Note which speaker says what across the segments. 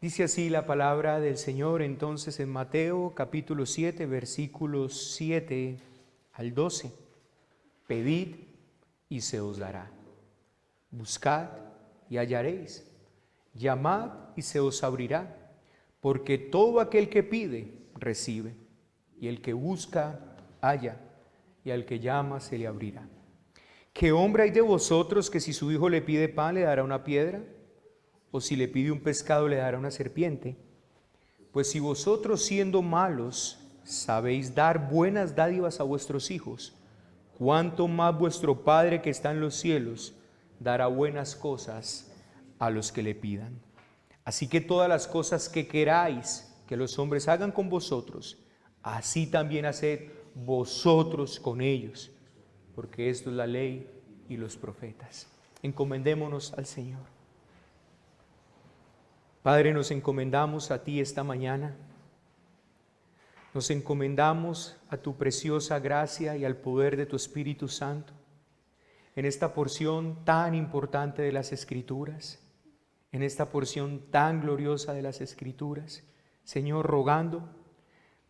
Speaker 1: Dice así la palabra del Señor entonces en Mateo capítulo 7, versículos 7 al 12. Pedid y se os dará. Buscad y hallaréis. Llamad y se os abrirá. Porque todo aquel que pide, recibe. Y el que busca, halla. Y al que llama, se le abrirá. ¿Qué hombre hay de vosotros que si su hijo le pide pan, le dará una piedra? ¿O si le pide un pescado, le dará una serpiente? Pues si vosotros, siendo malos, sabéis dar buenas dádivas a vuestros hijos, ¿cuánto más vuestro Padre que está en los cielos dará buenas cosas a los que le pidan? Así que todas las cosas que queráis que los hombres hagan con vosotros, así también haced vosotros con ellos, porque esto es la ley y los profetas. Encomendémonos al Señor. Padre, nos encomendamos a ti esta mañana. Nos encomendamos a tu preciosa gracia y al poder de tu Espíritu Santo en esta porción tan importante de las Escrituras, en esta porción tan gloriosa de las Escrituras. Señor, rogando,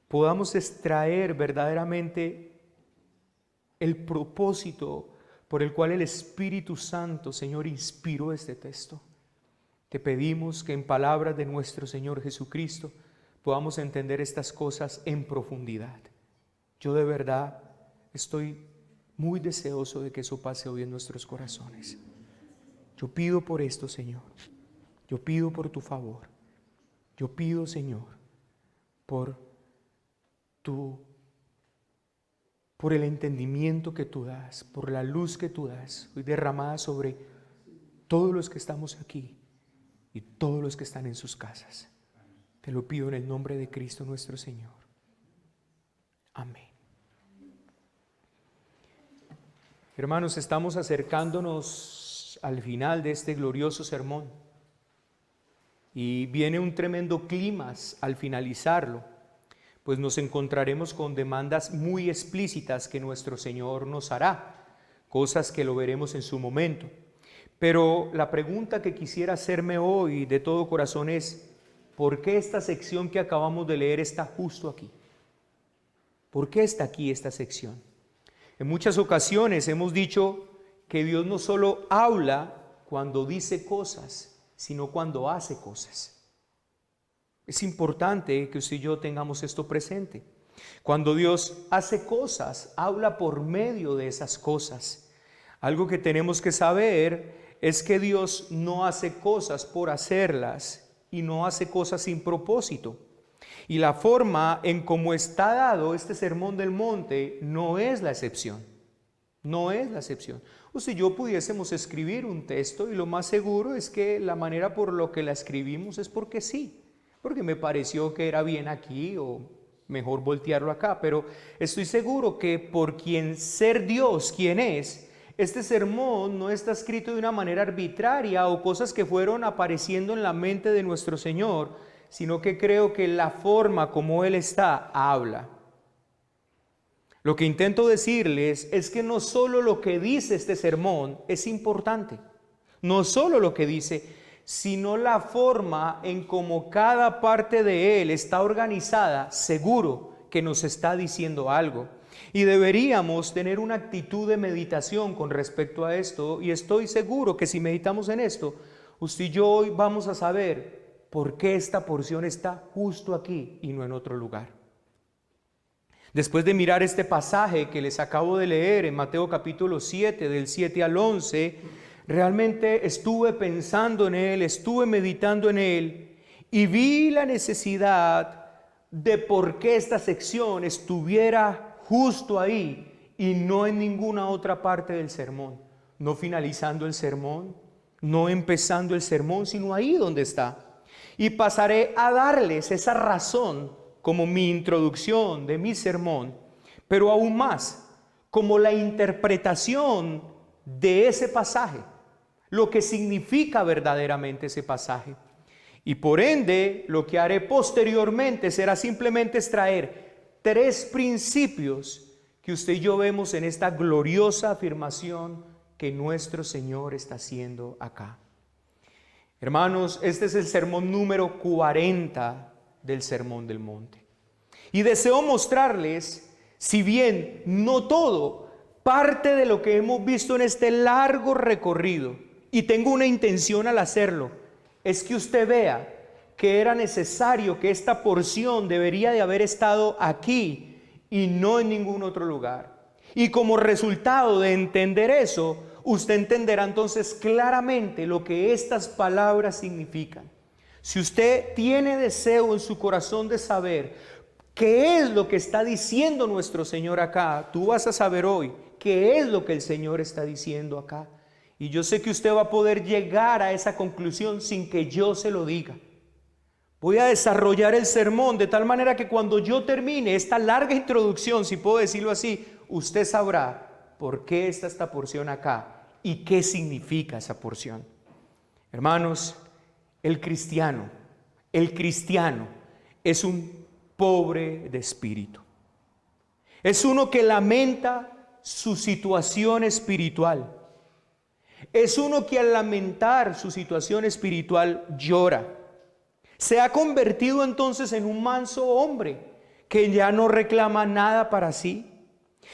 Speaker 1: podamos extraer verdaderamente el propósito por el cual el Espíritu Santo, Señor, inspiró este texto. Te pedimos que en palabras de nuestro Señor Jesucristo podamos entender estas cosas en profundidad. Yo de verdad estoy muy deseoso de que eso pase hoy en nuestros corazones. Yo pido por esto, Señor. Yo pido por tu favor. Yo pido, Señor, por el entendimiento que tú das, por la luz que tú das, hoy derramada sobre todos los que estamos aquí y todos los que están en sus casas. Te lo pido en el nombre de Cristo nuestro Señor. Amén. Hermanos, estamos acercándonos al final de este glorioso sermón y viene un tremendo clímax al finalizarlo, pues nos encontraremos con demandas muy explícitas que nuestro Señor nos hará, cosas que lo veremos en su momento. Pero la pregunta que quisiera hacerme hoy de todo corazón es, ¿por qué esta sección que acabamos de leer está justo aquí? ¿Por qué está aquí esta sección? En muchas ocasiones hemos dicho que Dios no solo habla cuando dice cosas, sino cuando hace cosas. Es importante que usted y yo tengamos esto presente. Cuando Dios hace cosas, habla por medio de esas cosas. Algo que tenemos que saber es que Dios no hace cosas por hacerlas y no hace cosas sin propósito. Y la forma en cómo está dado este sermón del monte no es la excepción. No es la excepción. O si yo pudiésemos escribir un texto y lo más seguro es que la manera por lo que la escribimos es porque sí, porque me pareció que era bien aquí o mejor voltearlo acá, pero estoy seguro que por quien ser Dios, quien es, este sermón no está escrito de una manera arbitraria o cosas que fueron apareciendo en la mente de nuestro Señor, sino que creo que la forma como Él está, habla. Lo que intento decirles es que no solo lo que dice este sermón es importante, no solo lo que dice, sino la forma en cómo cada parte de Él está organizada, seguro que nos está diciendo algo. Y deberíamos tener una actitud de meditación con respecto a esto, y estoy seguro que si meditamos en esto, usted y yo hoy vamos a saber por qué esta porción está justo aquí y no en otro lugar. Después de mirar este pasaje que les acabo de leer en Mateo capítulo 7, del 7 al 11, realmente estuve pensando en él, estuve meditando en él y vi la necesidad de por qué esta sección estuviera justo ahí y no en ninguna otra parte del sermón, no finalizando el sermón, no empezando el sermón, sino ahí donde está. Y pasaré a darles esa razón como mi introducción de mi sermón, pero aún más como la interpretación de ese pasaje, lo que significa verdaderamente ese pasaje. Y por ende, lo que haré posteriormente será simplemente extraer 3 principios que usted y yo vemos en esta gloriosa afirmación que nuestro Señor está haciendo acá. Hermanos, este es el sermón número 40 del Sermón del Monte. Y deseo mostrarles, si bien no todo, parte de lo que hemos visto en este largo recorrido, y tengo una intención al hacerlo, es que usted vea que era necesario, que esta porción debería de haber estado aquí y no en ningún otro lugar. Y como resultado de entender eso, usted entenderá entonces claramente lo que estas palabras significan. Si usted tiene deseo en su corazón de saber qué es lo que está diciendo nuestro Señor acá, tú vas a saber hoy qué es lo que el Señor está diciendo acá. Y yo sé que usted va a poder llegar a esa conclusión sin que yo se lo diga. Voy a desarrollar el sermón de tal manera que cuando yo termine esta larga introducción, si puedo decirlo así, usted sabrá por qué está esta porción acá y qué significa esa porción. Hermanos, el cristiano es un pobre de espíritu. Es uno que lamenta su situación espiritual. Es uno que al lamentar su situación espiritual llora. Se ha convertido entonces en un manso hombre que ya no reclama nada para sí,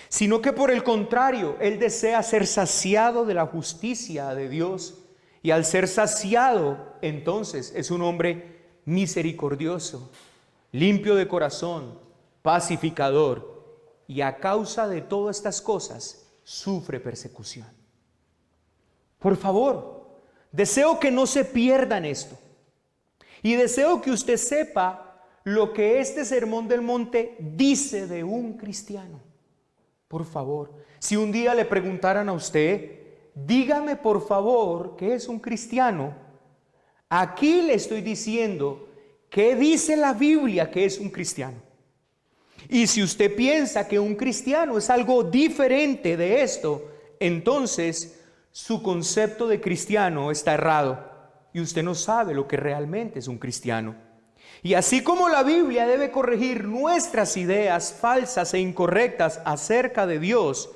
Speaker 1: sino que por el contrario, él desea ser saciado de la justicia de Dios. Y al ser saciado, entonces es un hombre misericordioso, limpio de corazón, pacificador, y a causa de todas estas cosas sufre persecución. Por favor, deseo que no se pierdan esto. Y deseo que usted sepa lo que este Sermón del Monte dice de un cristiano. Por favor, si un día le preguntaran a usted, dígame por favor qué es un cristiano, aquí le estoy diciendo qué dice la Biblia que es un cristiano. Y si usted piensa que un cristiano es algo diferente de esto, entonces su concepto de cristiano está errado. Y usted no sabe lo que realmente es un cristiano. Y así como la Biblia debe corregir nuestras ideas falsas e incorrectas acerca de Dios,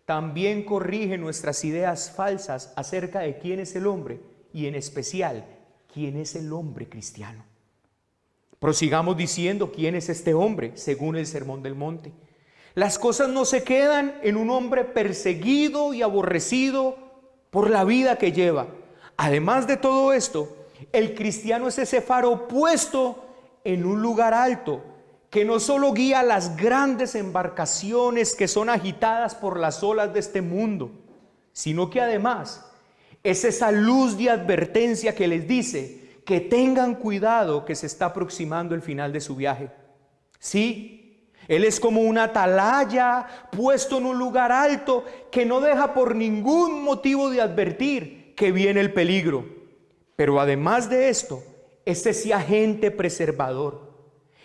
Speaker 1: también corrige nuestras ideas falsas acerca de quién es el hombre y en especial quién es el hombre cristiano. Prosigamos diciendo quién es este hombre según el Sermón del Monte. Las cosas no se quedan en un hombre perseguido y aborrecido por la vida que lleva. Además de todo esto, el cristiano es ese faro puesto en un lugar alto, que no solo guía las grandes embarcaciones que son agitadas por las olas de este mundo, sino que además es esa luz de advertencia que les dice que tengan cuidado, que se está aproximando el final de su viaje. Sí, él es como una atalaya puesto en un lugar alto que no deja por ningún motivo de advertir que viene el peligro. Pero además de esto, es ese agente preservador.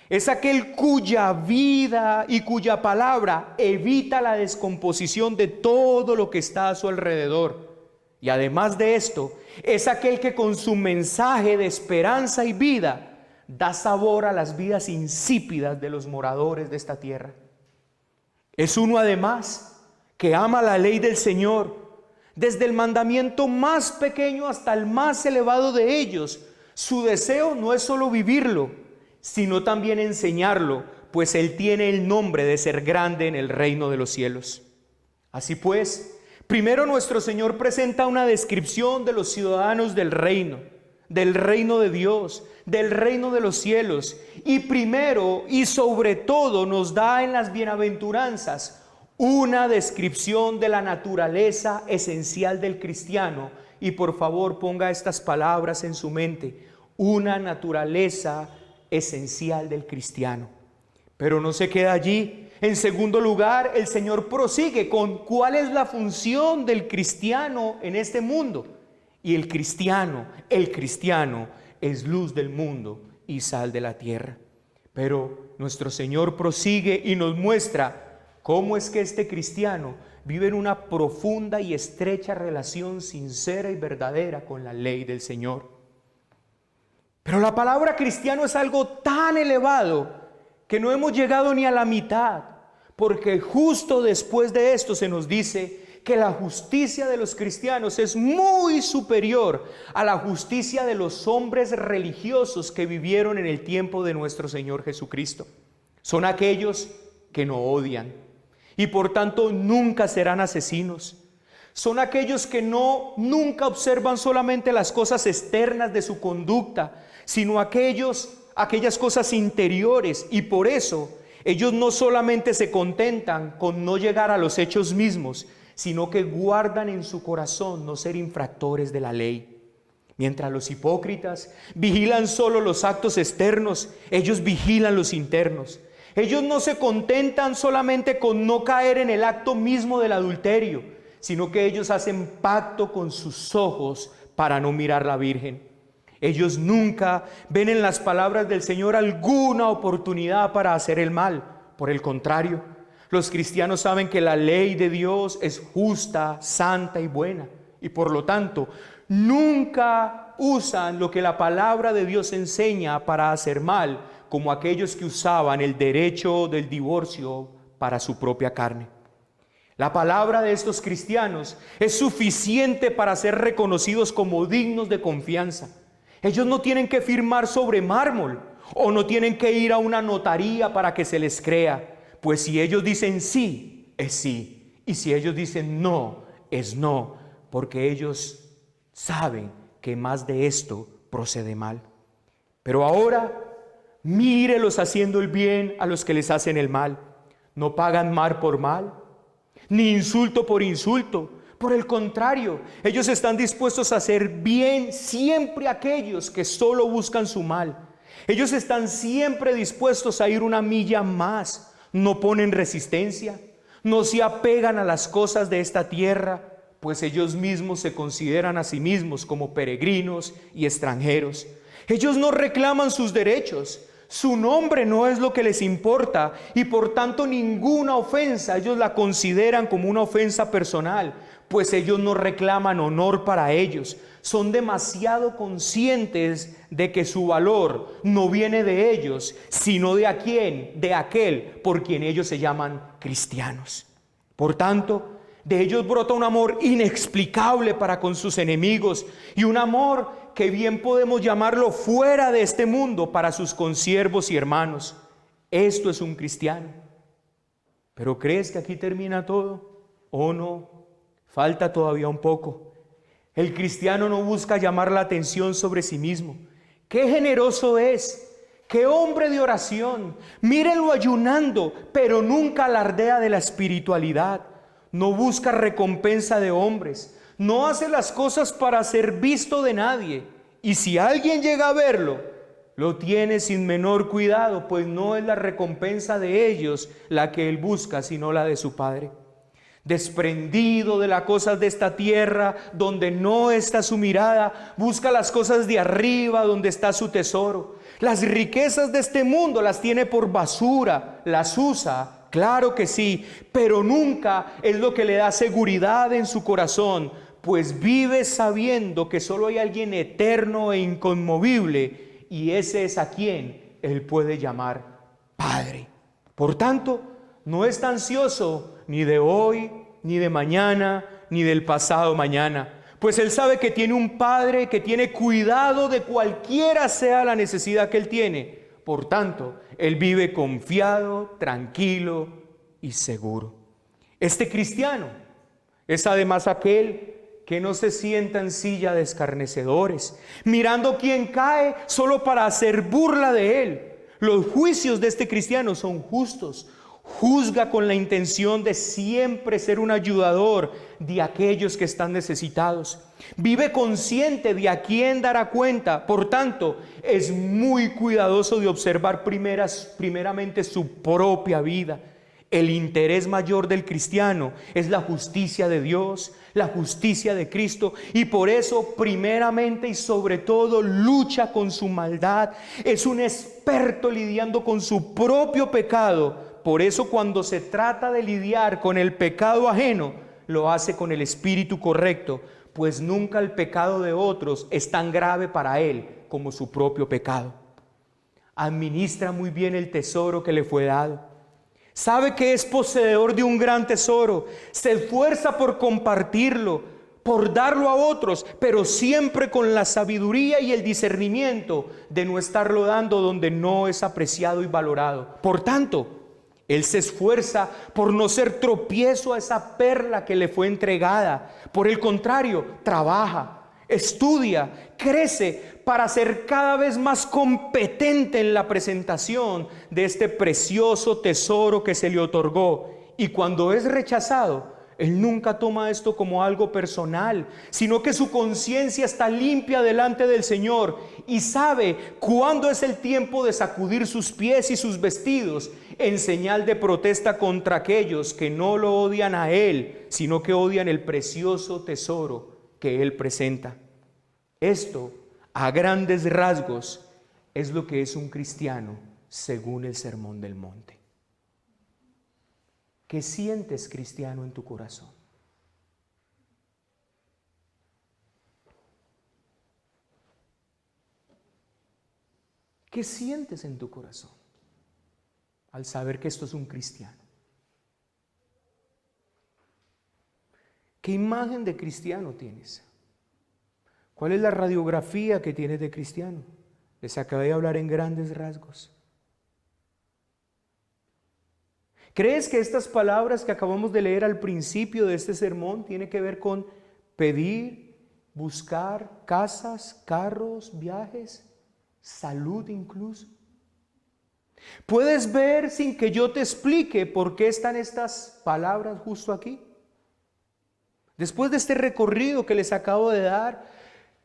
Speaker 1: Es aquel cuya vida y cuya palabra evita la descomposición de todo lo que está a su alrededor. Y además de esto, es aquel que con su mensaje de esperanza y vida da sabor a las vidas insípidas de los moradores de esta tierra. Es uno además que ama la ley del Señor, desde el mandamiento más pequeño hasta el más elevado de ellos. Su deseo no es solo vivirlo, sino también enseñarlo, pues él tiene el nombre de ser grande en el reino de los cielos. Así pues, primero nuestro Señor presenta una descripción de los ciudadanos del reino de Dios, del reino de los cielos, y primero y sobre todo nos da en las bienaventuranzas una descripción de la naturaleza esencial del cristiano. Y por favor ponga estas palabras en su mente: una naturaleza esencial del cristiano. Pero no se queda allí. En segundo lugar, el Señor prosigue con cuál es la función del cristiano en este mundo. Y el cristiano es luz del mundo y sal de la tierra. Pero nuestro Señor prosigue y nos muestra cómo es que este cristiano vive en una profunda y estrecha relación sincera y verdadera con la ley del Señor. Pero la palabra cristiano es algo tan elevado que no hemos llegado ni a la mitad, porque justo después de esto se nos dice que la justicia de los cristianos es muy superior a la justicia de los hombres religiosos que vivieron en el tiempo de nuestro Señor Jesucristo. Son aquellos que no odian y por tanto nunca serán asesinos. Son aquellos que nunca observan solamente las cosas externas de su conducta, sino aquellas cosas interiores, y por eso ellos no solamente se contentan con no llegar a los hechos mismos, sino que guardan en su corazón no ser infractores de la ley. Mientras los hipócritas vigilan solo los actos externos, ellos vigilan los internos. Ellos no se contentan solamente con no caer en el acto mismo del adulterio, sino que ellos hacen pacto con sus ojos para no mirar la Virgen. Ellos nunca ven en las palabras del Señor alguna oportunidad para hacer el mal. Por el contrario, los cristianos saben que la ley de Dios es justa, santa y buena, y por lo tanto nunca usan lo que la palabra de Dios enseña para hacer mal, como aquellos que usaban el derecho del divorcio para su propia carne. La palabra de estos cristianos es suficiente para ser reconocidos como dignos de confianza. Ellos no tienen que firmar sobre mármol o no tienen que ir a una notaría para que se les crea, pues si ellos dicen sí, es sí, y si ellos dicen no, es no, porque ellos saben que más de esto procede mal. Pero ahora mírelos haciendo el bien a los que les hacen el mal. No pagan mal por mal, ni insulto por insulto. Por el contrario, ellos están dispuestos a hacer bien siempre a aquellos que solo buscan su mal. Ellos están siempre dispuestos a ir una milla más. No ponen resistencia, no se apegan a las cosas de esta tierra, pues ellos mismos se consideran a sí mismos como peregrinos y extranjeros. Ellos no reclaman sus derechos. Su nombre no es lo que les importa y por tanto ninguna ofensa ellos la consideran como una ofensa personal, pues ellos no reclaman honor para ellos. Son demasiado conscientes de que su valor no viene de ellos, sino de aquel por quien ellos se llaman cristianos. Por tanto, de ellos brota un amor inexplicable para con sus enemigos y un amor que bien podemos llamarlo fuera de este mundo para sus consiervos y hermanos. Esto es un cristiano. ¿Pero crees que aquí termina todo? ¿O no? Falta todavía un poco. El cristiano no busca llamar la atención sobre sí mismo. ¡Qué generoso es! ¡Qué hombre de oración! Mírenlo ayunando, pero nunca alardea de la espiritualidad. No busca recompensa de hombres. No hace las cosas para ser visto de nadie. Y si alguien llega a verlo, lo tiene sin menor cuidado, pues no es la recompensa de ellos la que él busca, sino la de su Padre. Desprendido de las cosas de esta tierra, donde no está su mirada, busca las cosas de arriba, donde está su tesoro. Las riquezas de este mundo las tiene por basura, las usa, claro que sí, pero nunca es lo que le da seguridad en su corazón, pues vive sabiendo que solo hay alguien eterno e inconmovible, y ese es a quien él puede llamar Padre. Por tanto, no está ansioso ni de hoy, ni de mañana, ni del pasado mañana, pues él sabe que tiene un Padre que tiene cuidado de cualquiera sea la necesidad que él tiene. Por tanto, él vive confiado, tranquilo y seguro. Este cristiano es además aquel que no se sienta en silla de escarnecedores, mirando quién cae solo para hacer burla de él. Los juicios de este cristiano son justos. Juzga con la intención de siempre ser un ayudador de aquellos que están necesitados. Vive consciente de a quién dará cuenta. Por tanto, es muy cuidadoso de observar primeramente su propia vida. El interés mayor del cristiano es la justicia de Dios, la justicia de Cristo, y por eso primeramente y sobre todo lucha con su maldad. Es un experto lidiando con su propio pecado. Por eso cuando se trata de lidiar con el pecado ajeno, lo hace con el espíritu correcto, pues nunca el pecado de otros es tan grave para él como su propio pecado. Administra muy bien el tesoro que le fue dado. sabe que es poseedor de un gran tesoro, se esfuerza por compartirlo, por darlo a otros, pero siempre con la sabiduría y el discernimiento de no estarlo dando donde no es apreciado y valorado. Por tanto, él se esfuerza por no ser tropiezo a esa perla que le fue entregada. Por el contrario, trabaja, estudia, crece para ser cada vez más competente en la presentación de este precioso tesoro que se le otorgó. Y cuando es rechazado, él nunca toma esto como algo personal, sino que su conciencia está limpia delante del Señor y sabe cuándo es el tiempo de sacudir sus pies y sus vestidos en señal de protesta contra aquellos que no lo odian a Él, sino que odian el precioso tesoro que Él presenta. Esto, a grandes rasgos, es lo que es un cristiano según el Sermón del Monte. ¿Qué sientes, cristiano, en tu corazón? ¿Qué sientes en tu corazón al saber que esto es un cristiano? ¿Qué imagen de cristiano tienes? ¿Cuál es la radiografía que tienes de cristiano? Les acabé de hablar en grandes rasgos. ¿Crees que estas palabras que acabamos de leer al principio de este sermón tienen que ver con pedir, buscar casas, carros, viajes, salud incluso? ¿Puedes ver sin que yo te explique por qué están estas palabras justo aquí? Después de este recorrido que les acabo de dar,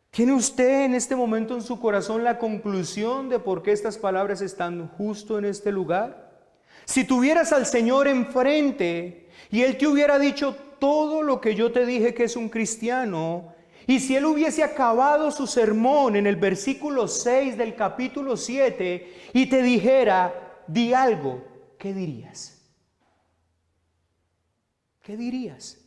Speaker 1: ¿tiene usted en este momento en su corazón la conclusión de por qué estas palabras están justo en este lugar? Si tuvieras al Señor enfrente y Él te hubiera dicho todo lo que yo te dije que es un cristiano, y si Él hubiese acabado su sermón en el versículo 6 del capítulo 7 y te dijera, di algo, ¿qué dirías? ¿Qué dirías?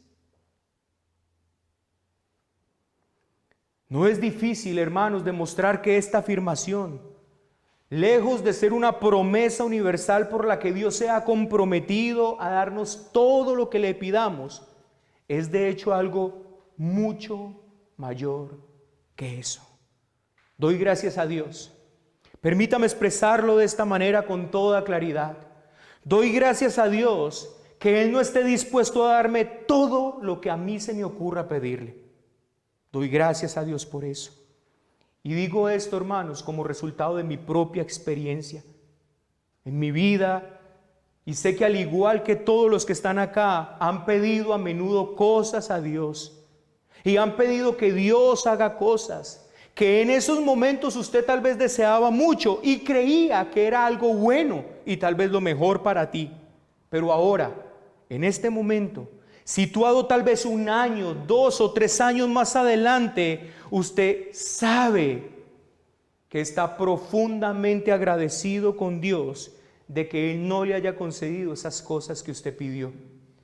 Speaker 1: No es difícil, hermanos, demostrar que esta afirmación, lejos de ser una promesa universal por la que Dios se ha comprometido a darnos todo lo que le pidamos, es de hecho algo mucho mayor que eso. Doy gracias a Dios. Permítame expresarlo de esta manera con toda claridad. Doy gracias a Dios que Él no esté dispuesto a darme todo lo que a mí se me ocurra pedirle. Doy gracias a Dios por eso. Y digo esto, hermanos, como resultado de mi propia experiencia en mi vida. Y sé que al igual que todos los que están acá, han pedido a menudo cosas a Dios. Y han pedido que Dios haga cosas que en esos momentos usted tal vez deseaba mucho y creía que era algo bueno y tal vez lo mejor para ti. Pero ahora, en este momento, situado tal vez 1 año, 2 o 3 años más adelante, usted sabe que está profundamente agradecido con Dios de que Él no le haya concedido esas cosas que usted pidió,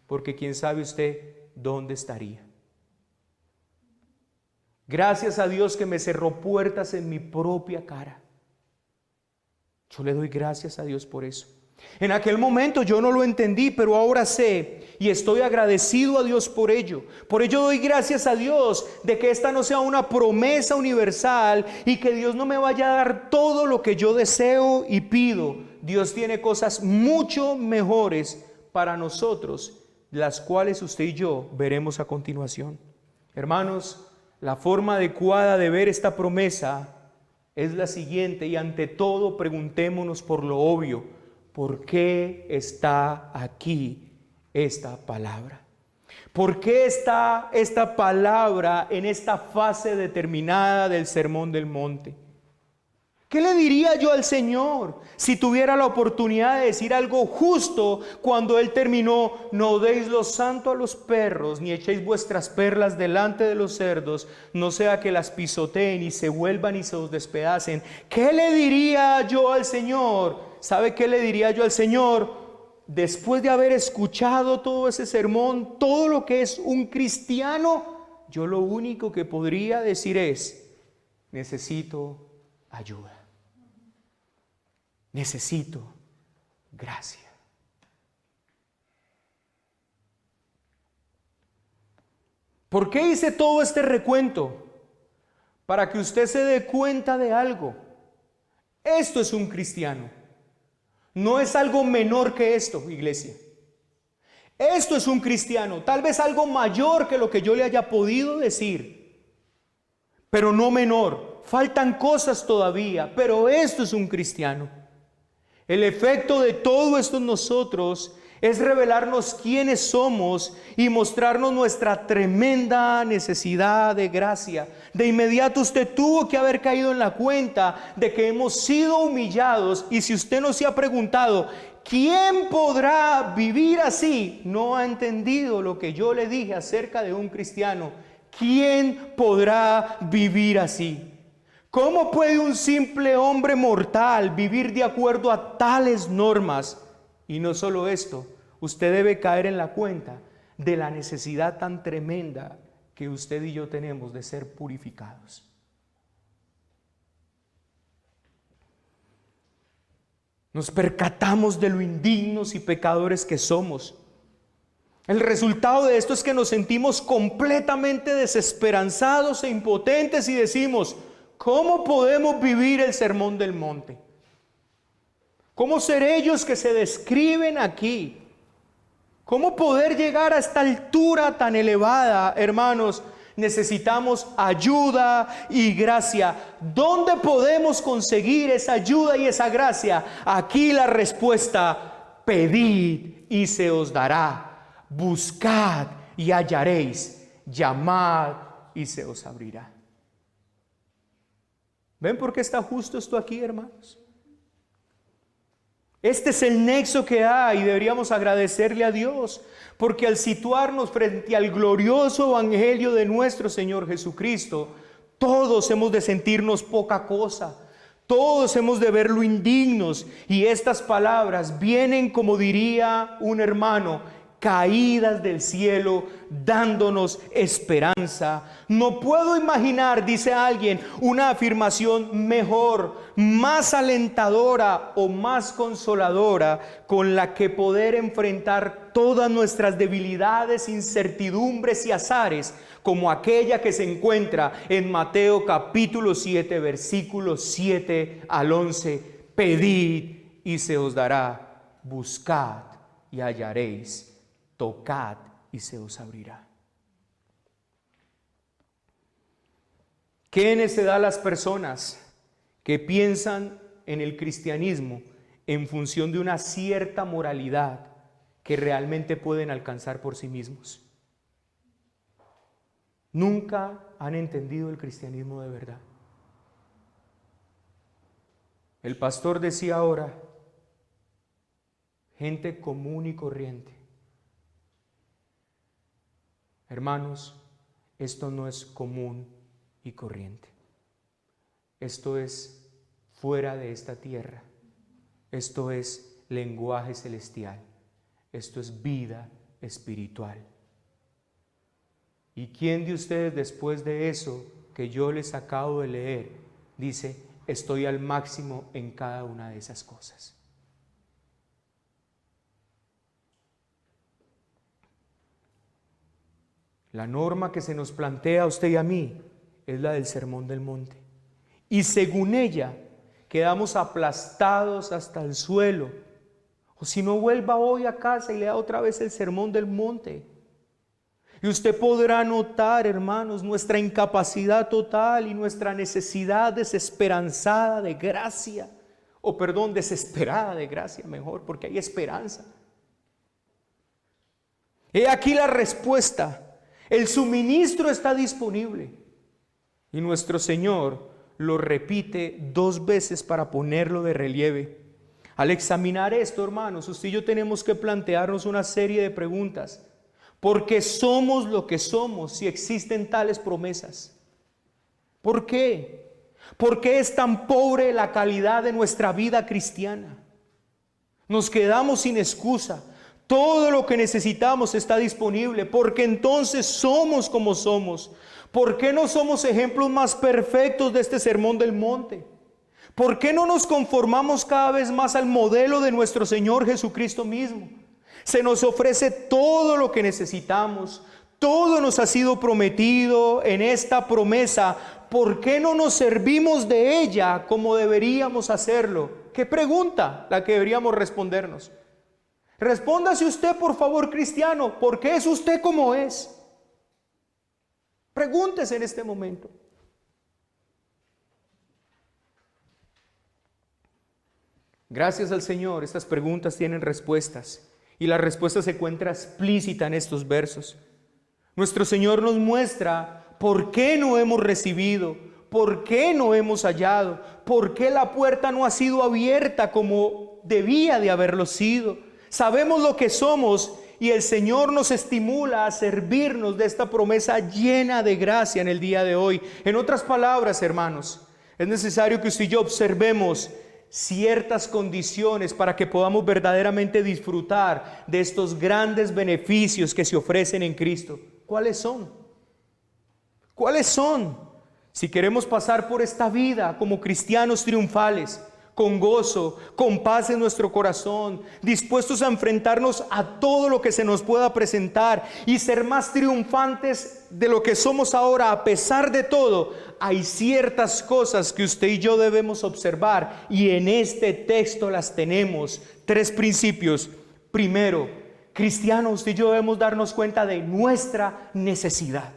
Speaker 1: porque quién sabe usted dónde estaría. Gracias a Dios que me cerró puertas en mi propia cara. Yo le doy gracias a Dios por eso. En aquel momento yo no lo entendí, pero ahora sé y estoy agradecido a Dios por ello. Por ello doy gracias a Dios de que esta no sea una promesa universal y que Dios no me vaya a dar todo lo que yo deseo y pido. Dios tiene cosas mucho mejores para nosotros, las cuales usted y yo veremos a continuación. Hermanos, la forma adecuada de ver esta promesa es la siguiente, y ante todo preguntémonos por lo obvio: ¿por qué está aquí esta palabra? ¿Por qué está esta palabra en esta fase determinada del Sermón del Monte? ¿Qué le diría yo al Señor si tuviera la oportunidad de decir algo justo cuando Él terminó? No deis lo santo a los perros, ni echéis vuestras perlas delante de los cerdos, no sea que las pisoteen y se vuelvan y se os despedacen. ¿Qué le diría yo al Señor? ¿Sabe qué le diría yo al Señor? Después de haber escuchado todo ese sermón, todo lo que es un cristiano, yo lo único que podría decir es: necesito ayuda. Necesito gracia. ¿Por qué hice todo este recuento? Para que usted se dé cuenta de algo. Esto es un cristiano. No es algo menor que esto, iglesia. Esto es un cristiano, tal vez algo mayor que lo que yo le haya podido decir, pero no menor. Faltan cosas todavía, pero esto es un cristiano. El efecto de todo esto en nosotros es revelarnos quiénes somos y mostrarnos nuestra tremenda necesidad de gracia. De inmediato usted tuvo que haber caído en la cuenta de que hemos sido humillados, y si usted no se ha preguntado, ¿quién podrá vivir así?, no ha entendido lo que yo le dije acerca de un cristiano. ¿Quién podrá vivir así? ¿Cómo puede un simple hombre mortal vivir de acuerdo a tales normas? Y no solo esto, usted debe caer en la cuenta de la necesidad tan tremenda que usted y yo tenemos de ser purificados. Nos percatamos de lo indignos y pecadores que somos. El resultado de esto es que nos sentimos completamente desesperanzados e impotentes y decimos, ¿cómo podemos vivir el sermón del monte? ¿Cómo ser ellos que se describen aquí? ¿Cómo poder llegar a esta altura tan elevada, hermanos? Necesitamos ayuda y gracia. ¿Dónde podemos conseguir esa ayuda y esa gracia? Aquí la respuesta: pedid y se os dará, buscad y hallaréis, llamad y se os abrirá. ¿Ven por qué está justo esto aquí, hermanos? Este es el nexo que hay y deberíamos agradecerle a Dios, porque al situarnos frente al glorioso evangelio de nuestro Señor Jesucristo, todos hemos de sentirnos poca cosa, todos hemos de verlo indignos, y estas palabras vienen, como diría un hermano, caídas del cielo, dándonos esperanza. No puedo imaginar, dice alguien, una afirmación mejor, más alentadora o más consoladora con la que poder enfrentar todas nuestras debilidades, incertidumbres y azares, como aquella que se encuentra en Mateo capítulo 7, versículos 7 al 11. Pedid y se os dará, buscad y hallaréis, tocad y se os abrirá. ¿Qué necedad las personas que piensan en el cristianismo en función de una cierta moralidad que realmente pueden alcanzar por sí mismos? Nunca han entendido el cristianismo de verdad. El pastor decía ahora, gente común y corriente. Hermanos, esto no es común y corriente. Esto es fuera de esta tierra. Esto es lenguaje celestial. Esto es vida espiritual. ¿Y quién de ustedes, después de eso que yo les acabo de leer, dice, estoy al máximo en cada una de esas cosas? La norma que se nos plantea a usted y a mí es la del Sermón del Monte. Y según ella, quedamos aplastados hasta el suelo. O si no, vuelva hoy a casa y lea otra vez el Sermón del Monte. Y usted podrá notar, hermanos, nuestra incapacidad total y nuestra necesidad desesperanzada de gracia. O perdón, desesperada de gracia, mejor, porque hay esperanza. He aquí la respuesta. El suministro está disponible. Y nuestro Señor lo repite 2 veces para ponerlo de relieve. Al examinar esto, hermanos, usted y yo tenemos que plantearnos una serie de preguntas. ¿Por qué somos lo que somos si existen tales promesas? ¿Por qué? ¿Por qué es tan pobre la calidad de nuestra vida cristiana? Nos quedamos sin excusa. Todo lo que necesitamos está disponible, porque entonces somos como somos. ¿Por qué no somos ejemplos más perfectos de este Sermón del Monte? ¿Por qué no nos conformamos cada vez más al modelo de nuestro Señor Jesucristo mismo? Se nos ofrece todo lo que necesitamos, Todo nos ha sido prometido en esta promesa. ¿Por qué no nos servimos de ella como deberíamos hacerlo? ¿Qué pregunta la que deberíamos respondernos? Respóndase usted, por favor, cristiano, ¿por qué es usted como es? Pregúntese en este momento. Gracias al Señor, estas preguntas tienen respuestas, y la respuesta se encuentra explícita en estos versos. Nuestro Señor nos muestra por qué no hemos recibido, por qué no hemos hallado, por qué la puerta no ha sido abierta como debía de haberlo sido. Sabemos lo que somos y el Señor nos estimula a servirnos de esta promesa llena de gracia en el día de hoy. En otras palabras, hermanos, es necesario que usted y yo observemos ciertas condiciones para que podamos verdaderamente disfrutar de estos grandes beneficios que se ofrecen en Cristo. ¿Cuáles son? ¿Cuáles son? Si queremos pasar por esta vida como cristianos triunfales, con gozo, con paz en nuestro corazón, dispuestos a enfrentarnos a todo lo que se nos pueda presentar y ser más triunfantes de lo que somos ahora, a pesar de todo, hay ciertas cosas que usted y yo debemos observar, y en este texto las tenemos. 3 principios. Primero, cristianos, usted y yo debemos darnos cuenta de nuestra necesidad.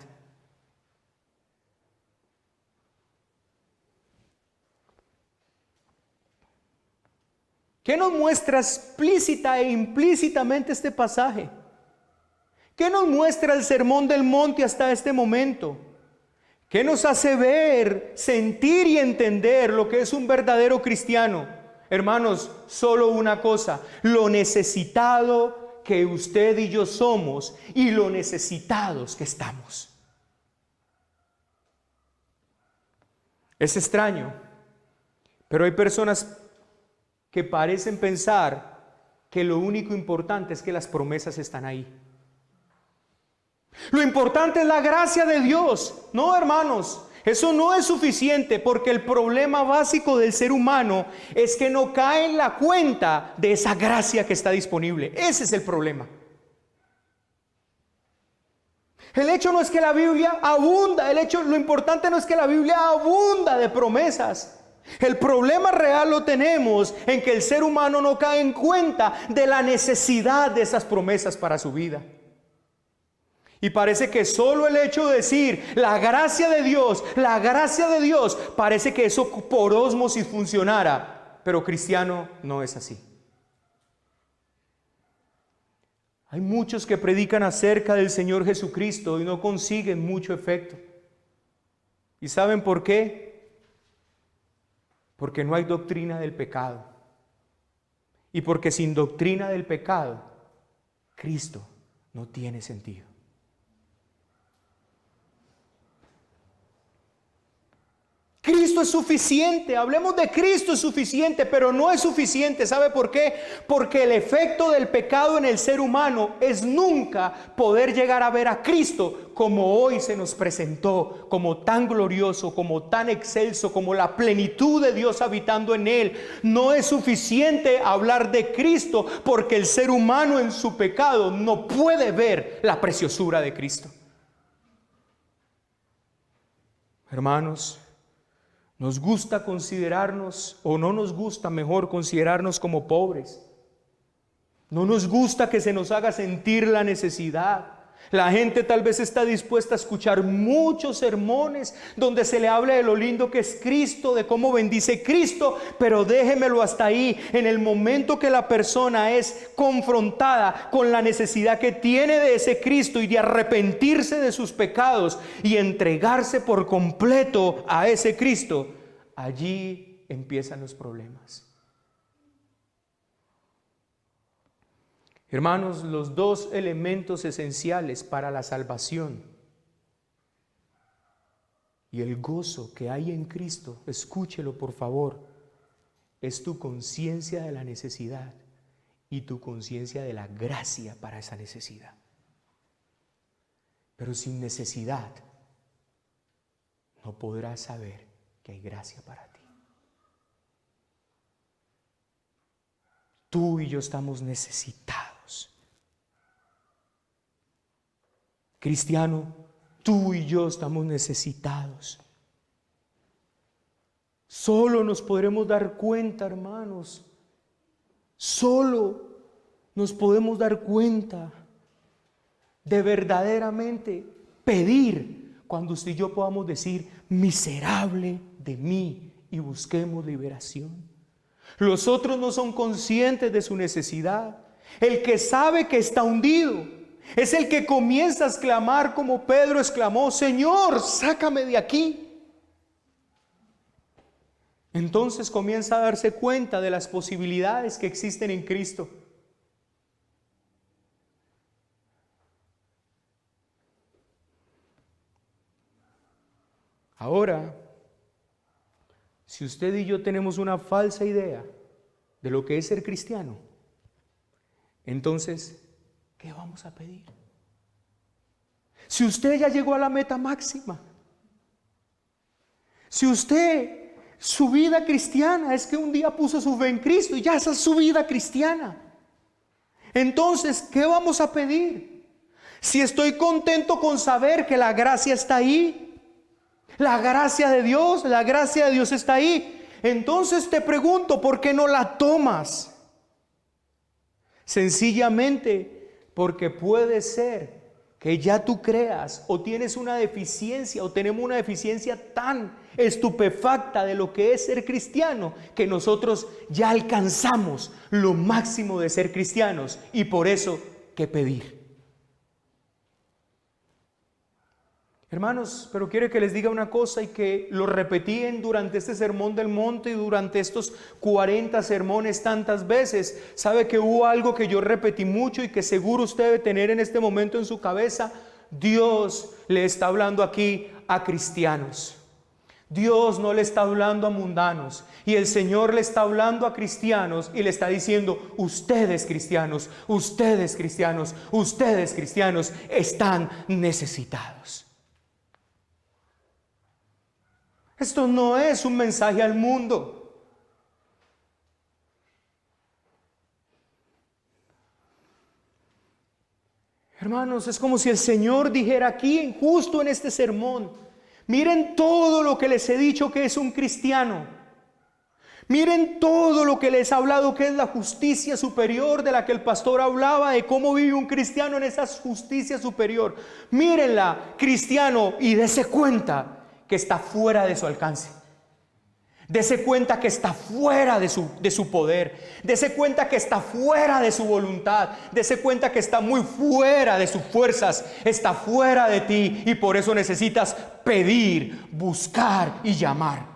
Speaker 1: ¿Qué nos muestra explícita e implícitamente este pasaje? ¿Qué nos muestra el Sermón del Monte hasta este momento? ¿Qué nos hace ver, sentir y entender lo que es un verdadero cristiano? Hermanos, solo una cosa: lo necesitado que usted y yo somos y lo necesitados que estamos. Es extraño, pero hay personas que parecen pensar que lo único importante es que las promesas están ahí. Lo importante es la gracia de Dios. No, hermanos, eso no es suficiente, porque el problema básico del ser humano es que no cae en la cuenta de esa gracia que está disponible. Ese es el problema. El hecho no es que la Biblia abunda, lo importante no es que la Biblia abunda de promesas. El problema real lo tenemos en que el ser humano no cae en cuenta de la necesidad de esas promesas para su vida. Y parece que solo el hecho de decir la gracia de Dios, parece que eso por ósmosis funcionara. Pero cristiano no es así. Hay muchos que predican acerca del Señor Jesucristo y no consiguen mucho efecto. ¿Y saben por qué? Porque no hay doctrina del pecado. Y porque sin doctrina del pecado, Cristo no tiene sentido. Cristo es suficiente, hablemos de Cristo es suficiente, pero no es suficiente. ¿Sabe por qué? Porque el efecto del pecado en el ser humano es nunca poder llegar a ver a Cristo como hoy se nos presentó, como tan glorioso, como tan excelso, como la plenitud de Dios habitando en él. No es suficiente hablar de Cristo, porque el ser humano en su pecado no puede ver la preciosura de Cristo. Hermanos, nos gusta considerarnos, o no nos gusta, mejor, considerarnos como pobres. No nos gusta que se nos haga sentir la necesidad. La gente tal vez está dispuesta a escuchar muchos sermones donde se le habla de lo lindo que es Cristo, de cómo bendice Cristo, pero déjemelo hasta ahí. En el momento que la persona es confrontada con la necesidad que tiene de ese Cristo y de arrepentirse de sus pecados y entregarse por completo a ese Cristo, allí empiezan los problemas. Hermanos, los 2 elementos esenciales para la salvación y el gozo que hay en Cristo, escúchelo por favor, es tu conciencia de la necesidad y tu conciencia de la gracia para esa necesidad. Pero sin necesidad no podrás saber que hay gracia para ti. Tú y yo estamos necesitados. Cristiano, tú y yo estamos necesitados. Solo nos podremos dar cuenta, hermanos. Solo nos podemos dar cuenta de verdaderamente pedir cuando usted y yo podamos decir: miserable de mí, y busquemos liberación. Los otros no son conscientes de su necesidad. El que sabe que está hundido es el que comienza a exclamar como Pedro exclamó: Señor, sácame de aquí. Entonces comienza a darse cuenta de las posibilidades que existen en Cristo. Ahora, si usted y yo tenemos una falsa idea de lo que es ser cristiano, entonces, ¿qué vamos a pedir? Si usted ya llegó a la meta máxima, si usted, su vida cristiana es que un día puso su fe en Cristo y ya esa es su vida cristiana, entonces, ¿qué vamos a pedir? Si estoy contento con saber que la gracia está ahí, la gracia de Dios está ahí, entonces te pregunto, ¿por qué no la tomas? Sencillamente porque puede ser que ya tú creas o tienes una deficiencia o tenemos una deficiencia tan estupefacta de lo que es ser cristiano que nosotros ya alcanzamos lo máximo de ser cristianos y por eso, ¿qué pedir? Hermanos, pero quiero que les diga una cosa y que lo repetí durante este sermón del monte y durante estos 40 sermones tantas veces. Sabe que hubo algo que yo repetí mucho y que seguro usted debe tener en este momento en su cabeza. Dios le está hablando aquí a cristianos. Dios no le está hablando a mundanos. Y el Señor le está hablando a cristianos y le está diciendo: ustedes cristianos, ustedes cristianos, ustedes cristianos están necesitados. Esto no es un mensaje al mundo. Hermanos, es como si el Señor dijera aquí, justo en este sermón: miren todo lo que les he dicho que es un cristiano. Miren todo lo que les he hablado que es la justicia superior de la que el pastor hablaba, de cómo vive un cristiano en esa justicia superior. Mírenla, cristiano, y dése cuenta que está fuera de su alcance. Dese cuenta que está fuera de su poder. Dese cuenta que está fuera de su voluntad. Dese cuenta que está muy fuera de sus fuerzas. Está fuera de ti y por eso necesitas pedir, buscar y llamar.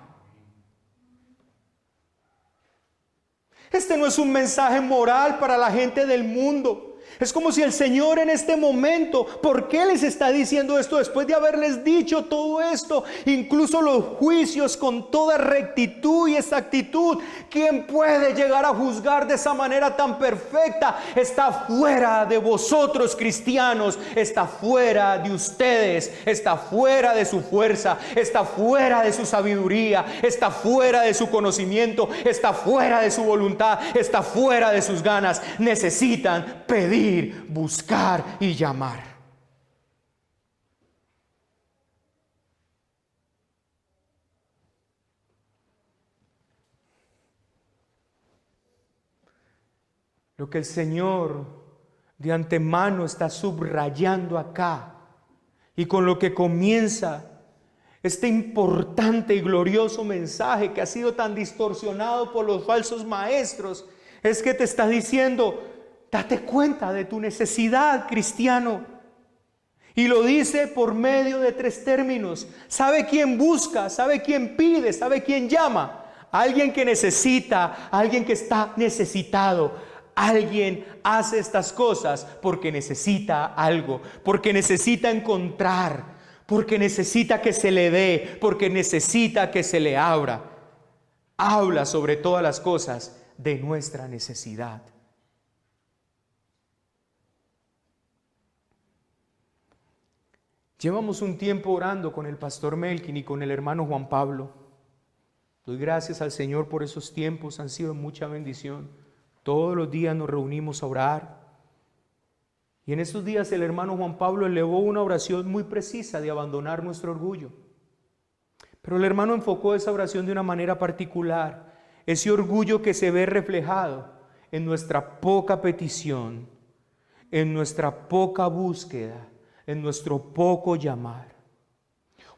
Speaker 1: Este no es un mensaje moral para la gente del mundo. Es como si el Señor en este momento, ¿por qué les está diciendo esto? Después de haberles dicho todo esto, incluso los juicios con toda rectitud y exactitud, ¿quién puede llegar a juzgar de esa manera tan perfecta? Está fuera de vosotros, cristianos, está fuera de ustedes, está fuera de su fuerza, está fuera de su sabiduría, está fuera de su conocimiento, está fuera de su voluntad, está fuera de sus ganas. Necesitan pedir, buscar y llamar. Lo que el Señor de antemano está subrayando acá y con lo que comienza este importante y glorioso mensaje que ha sido tan distorsionado por los falsos maestros, es que te está diciendo: date cuenta de tu necesidad, cristiano. Y lo dice por medio de 3 términos. ¿Sabe quién busca? ¿Sabe quién pide? ¿Sabe quién llama? Alguien que necesita, alguien que está necesitado. Alguien hace estas cosas porque necesita algo, porque necesita encontrar, porque necesita que se le dé, porque necesita que se le abra. Habla sobre todas las cosas de nuestra necesidad. Llevamos un tiempo orando con el pastor Melkin y con el hermano Juan Pablo. Doy gracias al Señor por esos tiempos, han sido mucha bendición. Todos los días nos reunimos a orar Y en estos días el hermano Juan Pablo elevó una oración muy precisa de abandonar nuestro orgullo. Pero el hermano enfocó esa oración de una manera particular. Ese orgullo que se ve reflejado en nuestra poca petición, en nuestra poca búsqueda, en nuestro poco llamar.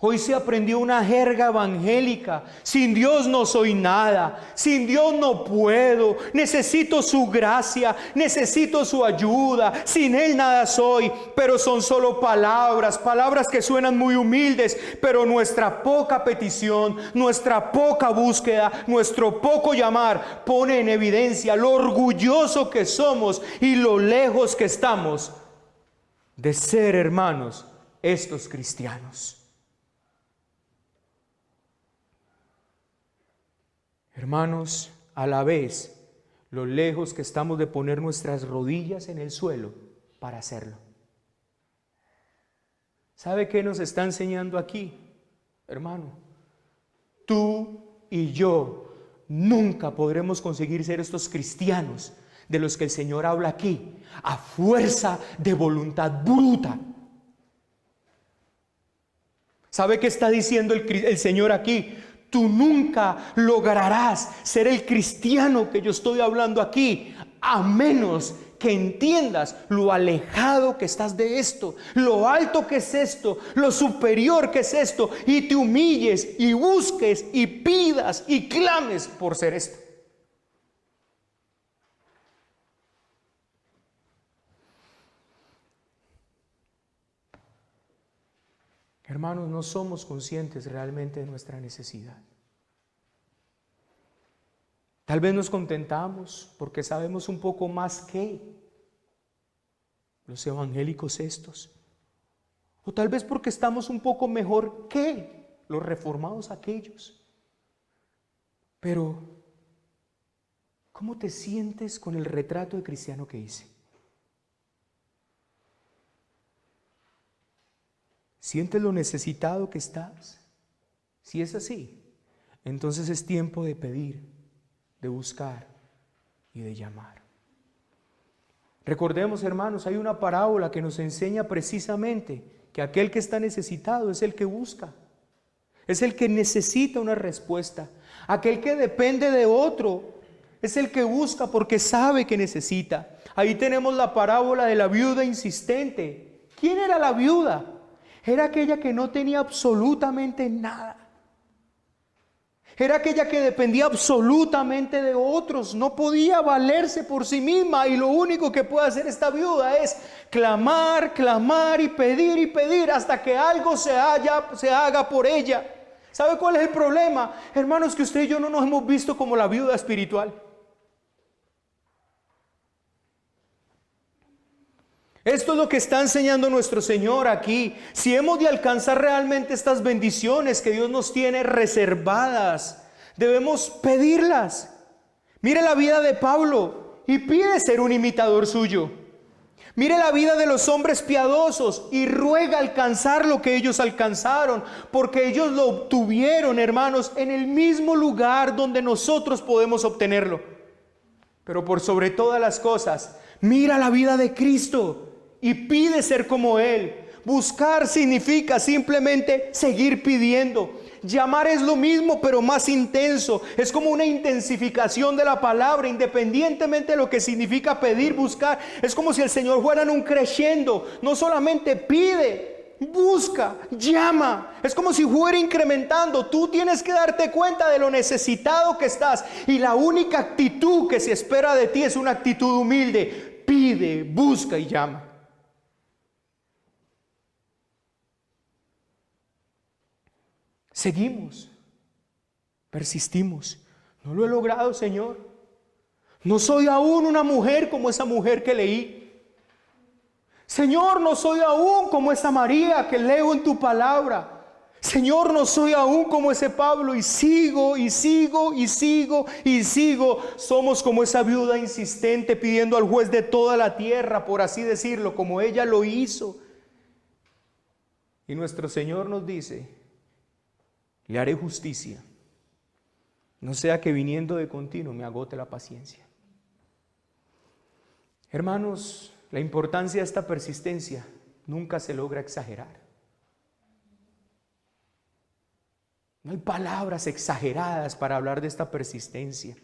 Speaker 1: Hoy se aprendió una jerga evangélica: sin Dios no soy nada, sin Dios no puedo, necesito su gracia, necesito su ayuda, sin Él nada soy. Pero son solo palabras que suenan muy humildes, pero nuestra poca petición, nuestra poca búsqueda, nuestro poco llamar pone en evidencia lo orgulloso que somos y lo lejos que estamos de ser, hermanos, estos cristianos. Hermanos, a la vez, lo lejos que estamos de poner nuestras rodillas en el suelo para hacerlo. ¿Sabe qué nos está enseñando aquí, hermano? Tú y yo nunca podremos conseguir ser estos cristianos de los que el Señor habla aquí, a fuerza de voluntad bruta. ¿Sabe qué está diciendo el Señor aquí? Tú nunca lograrás ser el cristiano que yo estoy hablando aquí, a menos que entiendas lo alejado que estás de esto, lo alto que es esto, lo superior que es esto, y te humilles y busques y pidas y clames por ser esto. Hermanos, no somos conscientes realmente de nuestra necesidad. Tal vez nos contentamos porque sabemos un poco más que los evangélicos estos. O tal vez porque estamos un poco mejor que los reformados aquellos. Pero, ¿cómo te sientes con el retrato de cristiano que hice? ¿Sientes lo necesitado que estás? Si es así, entonces es tiempo de pedir, de buscar y de llamar. Recordemos, hermanos, hay una parábola que nos enseña precisamente que aquel que está necesitado es el que busca, es el que necesita una respuesta. Aquel que depende de otro es el que busca porque sabe que necesita. Ahí tenemos la parábola de la viuda insistente. ¿Quién era la viuda? Era aquella que no tenía absolutamente nada. Era aquella que dependía absolutamente de otros. No podía valerse por sí misma. Y lo único que puede hacer esta viuda es clamar, clamar y pedir hasta que algo se haga por ella. ¿Sabe cuál es el problema? Hermanos, que usted y yo no nos hemos visto como la viuda espiritual. Esto es lo que está enseñando nuestro Señor aquí. Si hemos de alcanzar realmente estas bendiciones que Dios nos tiene reservadas, debemos pedirlas. Mire la vida de Pablo y pide ser un imitador suyo. Mire la vida de los hombres piadosos y ruega alcanzar lo que ellos alcanzaron, porque ellos lo obtuvieron, hermanos, en el mismo lugar donde nosotros podemos obtenerlo. Pero por sobre todas las cosas, mira la vida de Cristo y pide ser como Él. Buscar significa simplemente seguir pidiendo. Llamar es lo mismo, pero más intenso. Es como una intensificación de la palabra, independientemente de lo que significa pedir, buscar. Es como si el Señor fuera en un crescendo. No solamente pide, busca, llama. Es como si fuera incrementando. Tú tienes que darte cuenta de lo necesitado que estás. Y la única actitud que se espera de ti es una actitud humilde. Pide, busca y llama. Seguimos, persistimos. No lo he logrado, Señor. No soy aún una mujer como esa mujer que leí. Señor, no soy aún como esa María que leo en tu palabra. Señor, no soy aún como ese Pablo. Y sigo, y sigo, y sigo, y sigo. Somos como esa viuda insistente pidiendo al juez de toda la tierra, por así decirlo, como ella lo hizo. Y nuestro Señor nos dice: le haré justicia, no sea que viniendo de continuo me agote la paciencia. Hermanos, La importancia de esta persistencia nunca se logra exagerar. No hay palabras exageradas para hablar de esta persistencia.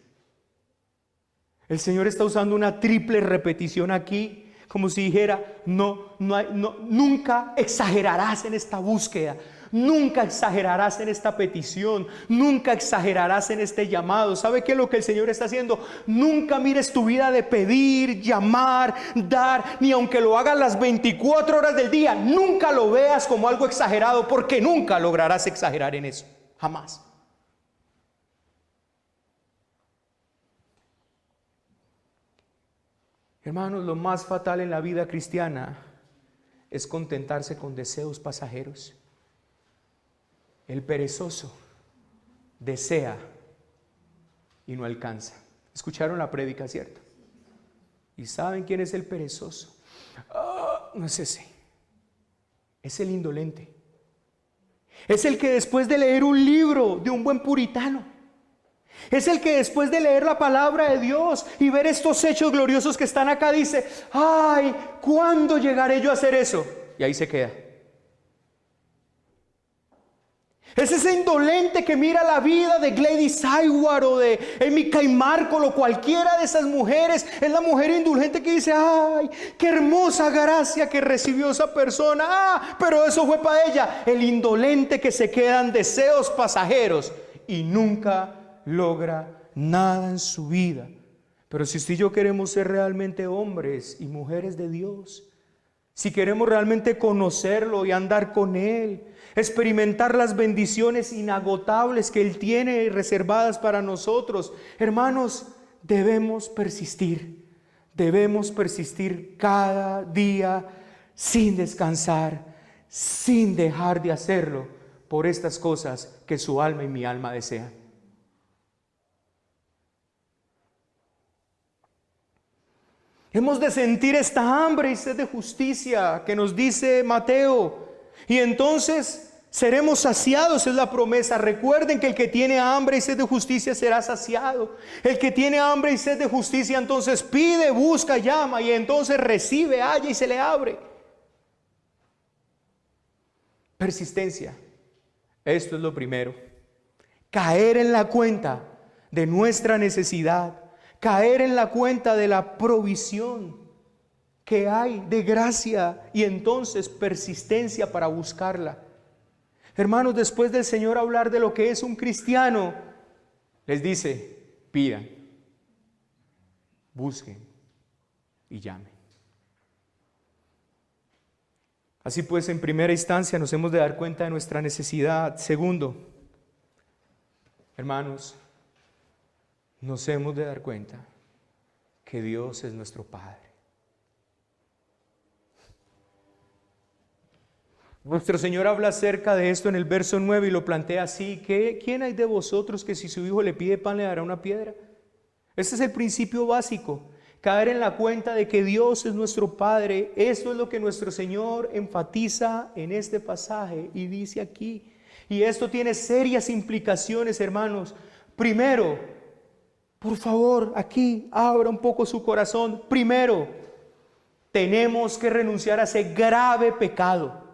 Speaker 1: El Señor está usando una triple repetición aquí, como si dijera, nunca exagerarás en esta búsqueda, nunca exagerarás en esta petición, nunca exagerarás en este llamado. ¿Sabe qué es lo que el Señor está haciendo? Nunca mires tu vida de pedir, llamar, dar, ni aunque lo hagas las 24 horas del día, nunca lo veas como algo exagerado, porque nunca lograrás exagerar en eso, jamás. Hermanos, lo más fatal en la vida cristiana es contentarse con deseos pasajeros. El perezoso desea y no alcanza. ¿Escucharon la prédica, cierto? ¿Y saben quién es el perezoso? No es ese. Es el indolente. Es el que después de leer un libro de un buen puritano, es el que después de leer la palabra de Dios y ver estos hechos gloriosos que están acá dice, ay, ¿cuándo llegaré yo a hacer eso? Y ahí se queda. Es ese indolente que mira la vida de Gladys Aylward o de Amy Kay Markle o cualquiera de esas mujeres. Es la mujer indulgente que dice, ay, qué hermosa gracia que recibió esa persona. Pero eso fue para ella. El indolente que se queda en deseos pasajeros y nunca logra nada en su vida. Pero si usted y yo queremos ser realmente hombres y mujeres de Dios, si queremos realmente conocerlo y andar con Él, experimentar las bendiciones inagotables que Él tiene reservadas para nosotros, hermanos, debemos persistir cada día sin descansar, sin dejar de hacerlo por estas cosas que su alma y mi alma desean. Hemos de sentir esta hambre y sed de justicia que nos dice Mateo, y entonces seremos saciados, es la promesa. Recuerden que el que tiene hambre y sed de justicia será saciado. El que tiene hambre y sed de justicia entonces pide, busca, llama, y entonces recibe, halla y se le abre. Persistencia. Esto es lo primero. Caer en la cuenta de nuestra necesidad. Caer en la cuenta de la provisión que hay de gracia y entonces persistencia para buscarla. Hermanos, después del Señor hablar de lo que es un cristiano, les dice, pidan, busquen y llamen. Así pues, en primera instancia nos hemos de dar cuenta de nuestra necesidad. Segundo, hermanos, nos hemos de dar cuenta que Dios es nuestro Padre. Nuestro Señor habla acerca de esto en el verso 9 y lo plantea así: ¿quién hay de vosotros que si su hijo le pide pan le dará una piedra? Este es el principio básico, caer en la cuenta de que Dios es nuestro Padre. Esto es lo que nuestro Señor enfatiza en este pasaje y dice aquí. Y esto tiene serias implicaciones, hermanos. Primero, por favor, aquí abra un poco su corazón. Primero, tenemos que renunciar a ese grave pecado.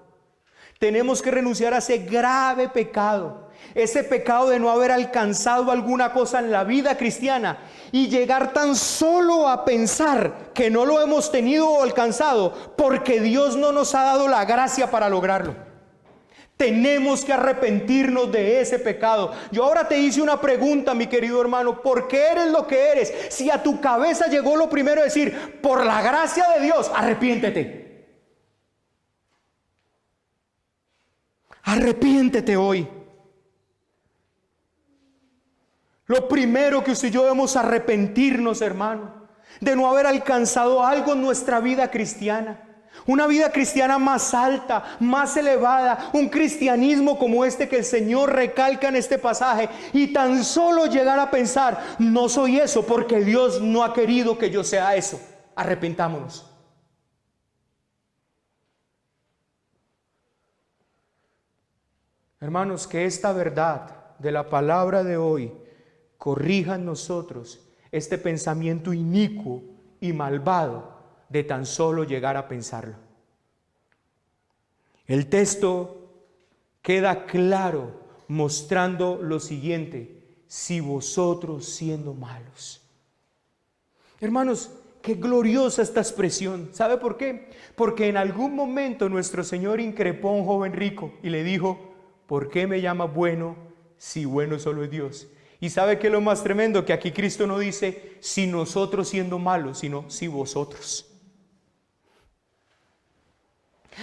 Speaker 1: Tenemos que renunciar a ese grave pecado. Ese pecado de no haber alcanzado alguna cosa en la vida cristiana y llegar tan solo a pensar que no lo hemos tenido o alcanzado porque Dios no nos ha dado la gracia para lograrlo. Tenemos que arrepentirnos de ese pecado. Yo ahora te hice una pregunta, mi querido hermano: ¿por qué eres lo que eres? Si a tu cabeza llegó lo primero de decir, por la gracia de Dios, arrepiéntete. Arrepiéntete hoy. Lo primero que usted y yo debemos arrepentirnos, hermano, de no haber alcanzado algo en nuestra vida cristiana. Una vida cristiana más alta, más elevada, un cristianismo como este que el Señor recalca en este pasaje, y tan solo llegar a pensar, no soy eso porque Dios no ha querido que yo sea eso. Arrepentámonos. Hermanos, que esta verdad de la palabra de hoy corrija en nosotros este pensamiento inicuo y malvado de tan solo llegar a pensarlo. El texto queda claro mostrando lo siguiente: si vosotros siendo malos. Hermanos, qué gloriosa esta expresión. ¿Sabe por qué? Porque en algún momento nuestro Señor increpó a un joven rico y le dijo: ¿por qué me llamas bueno si bueno solo es Dios? Y ¿sabe qué es lo más tremendo? Que aquí Cristo no dice si nosotros siendo malos, sino si vosotros.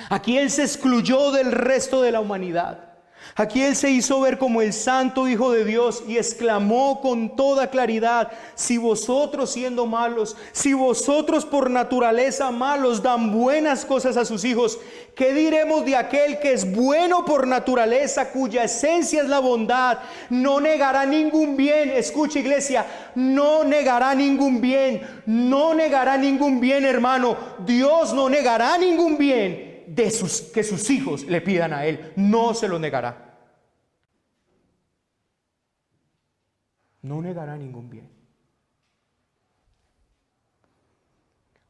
Speaker 1: Aquí Él se excluyó del resto de la humanidad. Aquí Él se hizo ver como el santo Hijo de Dios y exclamó con toda claridad: si vosotros siendo malos, si vosotros por naturaleza malos dan buenas cosas a sus hijos, ¿qué diremos de aquel que es bueno por naturaleza, cuya esencia es la bondad? No negará ningún bien. Escucha, iglesia, no negará ningún bien. No negará ningún bien, hermano. Dios no negará ningún bien que sus hijos le pidan a Él. No se lo negará. No negará ningún bien.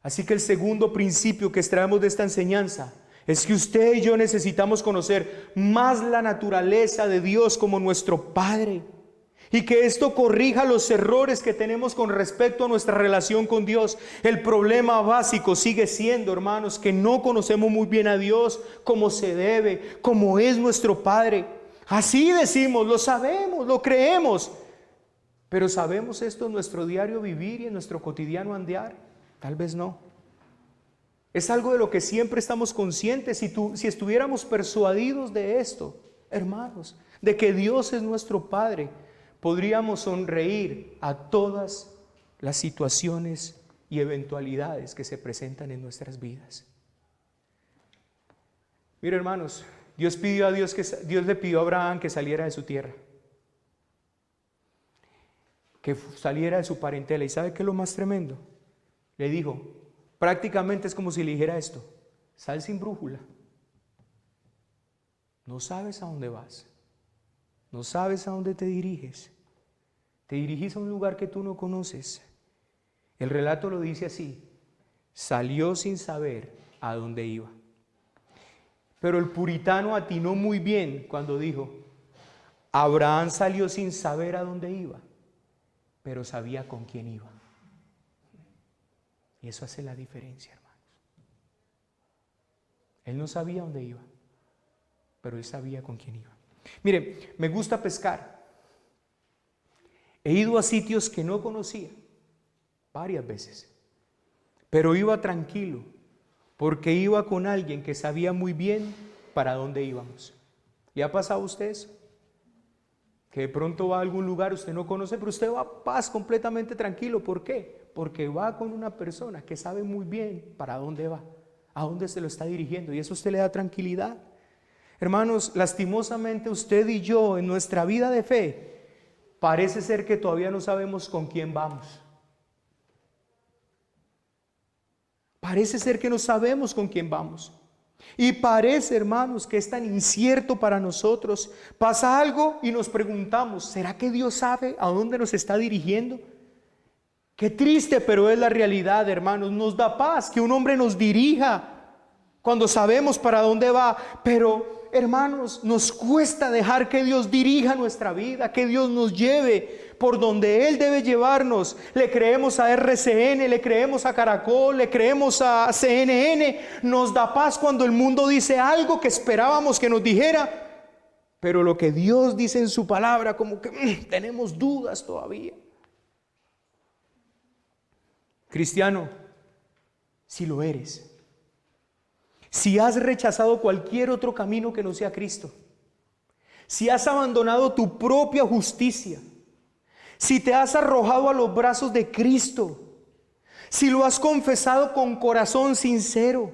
Speaker 1: Así que el segundo principio que extraemos de esta enseñanza es que usted y yo necesitamos conocer más la naturaleza de Dios como nuestro Padre, y que esto corrija los errores que tenemos con respecto a nuestra relación con Dios. El problema básico sigue siendo, hermanos, que no conocemos muy bien a Dios como se debe, como es nuestro Padre. Así decimos, lo sabemos, lo creemos, pero ¿sabemos esto en nuestro diario vivir y en nuestro cotidiano andar? Tal vez no. Es algo de lo que siempre estamos conscientes. Si estuviéramos persuadidos de esto, hermanos, de que Dios es nuestro Padre, podríamos sonreír a todas las situaciones y eventualidades que se presentan en nuestras vidas. Mire, hermanos, Dios le pidió a Abraham que saliera de su tierra, que saliera de su parentela. ¿Y sabe qué es lo más tremendo? Le dijo, prácticamente es como si le dijera esto: sal sin brújula. No sabes a dónde vas. No sabes a dónde te diriges. Te dirigís a un lugar que tú no conoces. El relato lo dice así: salió sin saber a dónde iba. Pero el puritano atinó muy bien cuando dijo: Abraham salió sin saber a dónde iba, pero sabía con quién iba. Y eso hace la diferencia, hermanos. Él no sabía dónde iba, pero él sabía con quién iba. Mire, me gusta pescar. He ido a sitios que no conocía varias veces, pero iba tranquilo, porque iba con alguien que sabía muy bien para dónde íbamos. ¿Le ha pasado a usted eso? Que de pronto va a algún lugar usted no conoce, pero usted va a paz, completamente tranquilo. ¿Por qué? Porque va con una persona que sabe muy bien para dónde va, a dónde se lo está dirigiendo, y eso a usted le da tranquilidad. Hermanos, lastimosamente usted y yo en nuestra vida de fe parece ser que todavía no sabemos con quién vamos. Parece ser que no sabemos con quién vamos. Y parece, hermanos, que es tan incierto para nosotros. Pasa algo y nos preguntamos: ¿será que Dios sabe a dónde nos está dirigiendo? Qué triste, pero es la realidad, hermanos. Nos da paz que un hombre nos dirija cuando sabemos para dónde va, pero hermanos, nos cuesta dejar que Dios dirija nuestra vida, que Dios nos lleve por donde Él debe llevarnos. Le creemos a RCN, le creemos a Caracol, le creemos a CNN. Nos da paz cuando el mundo dice algo que esperábamos que nos dijera, pero lo que Dios dice en su palabra, como que tenemos dudas todavía. Cristiano, si lo eres, si has rechazado cualquier otro camino que no sea Cristo, si has abandonado tu propia justicia, si te has arrojado a los brazos de Cristo, si lo has confesado con corazón sincero,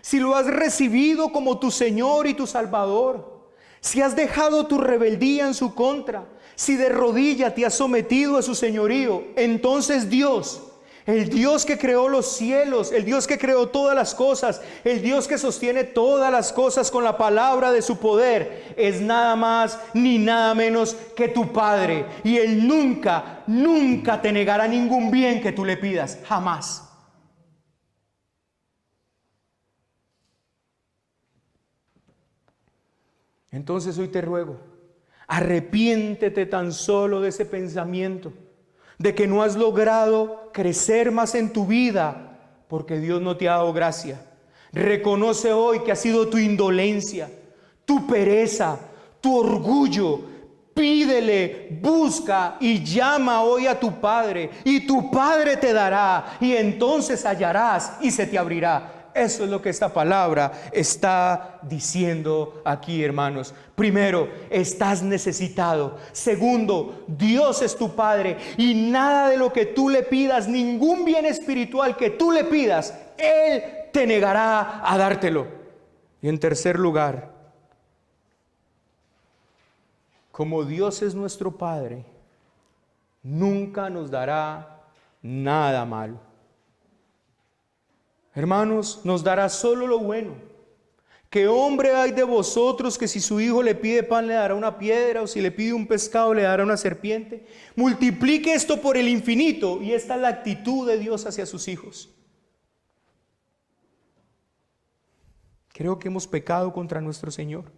Speaker 1: si lo has recibido como tu Señor y tu Salvador, si has dejado tu rebeldía en su contra, si de rodilla te has sometido a su señorío, entonces Dios, el Dios que creó los cielos, el Dios que creó todas las cosas, el Dios que sostiene todas las cosas con la palabra de su poder, es nada más ni nada menos que tu Padre. Y Él nunca, nunca te negará ningún bien que tú le pidas, jamás. Entonces hoy te ruego, arrepiéntete tan solo de ese pensamiento, de que no has logrado crecer más en tu vida porque Dios no te ha dado gracia. Reconoce hoy que ha sido tu indolencia, tu pereza, tu orgullo. Pídele, busca y llama hoy a tu Padre, y tu Padre te dará, y entonces hallarás y se te abrirá. Eso es lo que esta palabra está diciendo aquí, hermanos. Primero, estás necesitado. Segundo, Dios es tu Padre, y nada de lo que tú le pidas, ningún bien espiritual que tú le pidas, Él te negará a dártelo. Y en tercer lugar, como Dios es nuestro Padre, nunca nos dará nada malo. Hermanos, nos dará solo lo bueno. ¿Qué hombre hay de vosotros que si su hijo le pide pan le dará una piedra, o si le pide un pescado le dará una serpiente? Multiplique esto por el infinito, y esta es la actitud de Dios hacia sus hijos. Creo que hemos pecado contra nuestro Señor.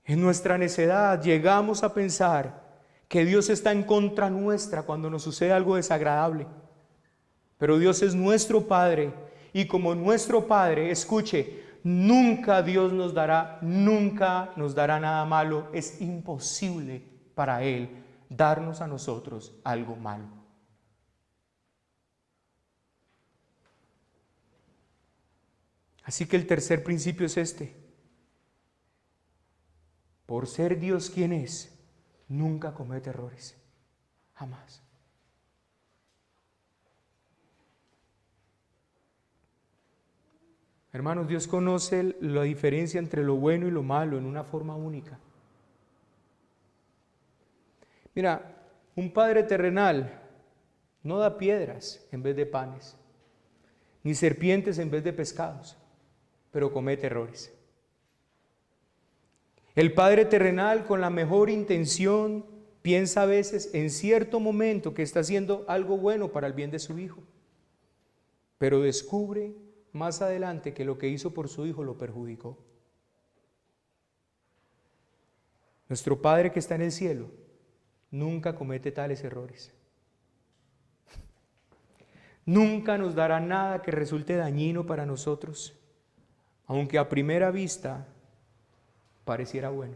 Speaker 1: En nuestra necedad llegamos a pensar que Dios está en contra nuestra cuando nos sucede algo desagradable. Pero Dios es nuestro Padre, y como nuestro Padre, escuche, nunca Dios nos dará nada malo. Es imposible para Él darnos a nosotros algo malo. Así que el tercer principio es este: por ser Dios quien es, nunca comete errores, jamás. Hermanos, Dios conoce la diferencia entre lo bueno y lo malo en una forma única. Mira, un padre terrenal no da piedras en vez de panes, ni serpientes en vez de pescados, pero comete errores. El padre terrenal, con la mejor intención, piensa a veces en cierto momento que está haciendo algo bueno para el bien de su hijo, pero descubre más adelante que lo que hizo por su hijo lo perjudicó. Nuestro Padre que está en el cielo nunca comete tales errores. Nunca nos dará nada que resulte dañino para nosotros, aunque a primera vista pareciera bueno.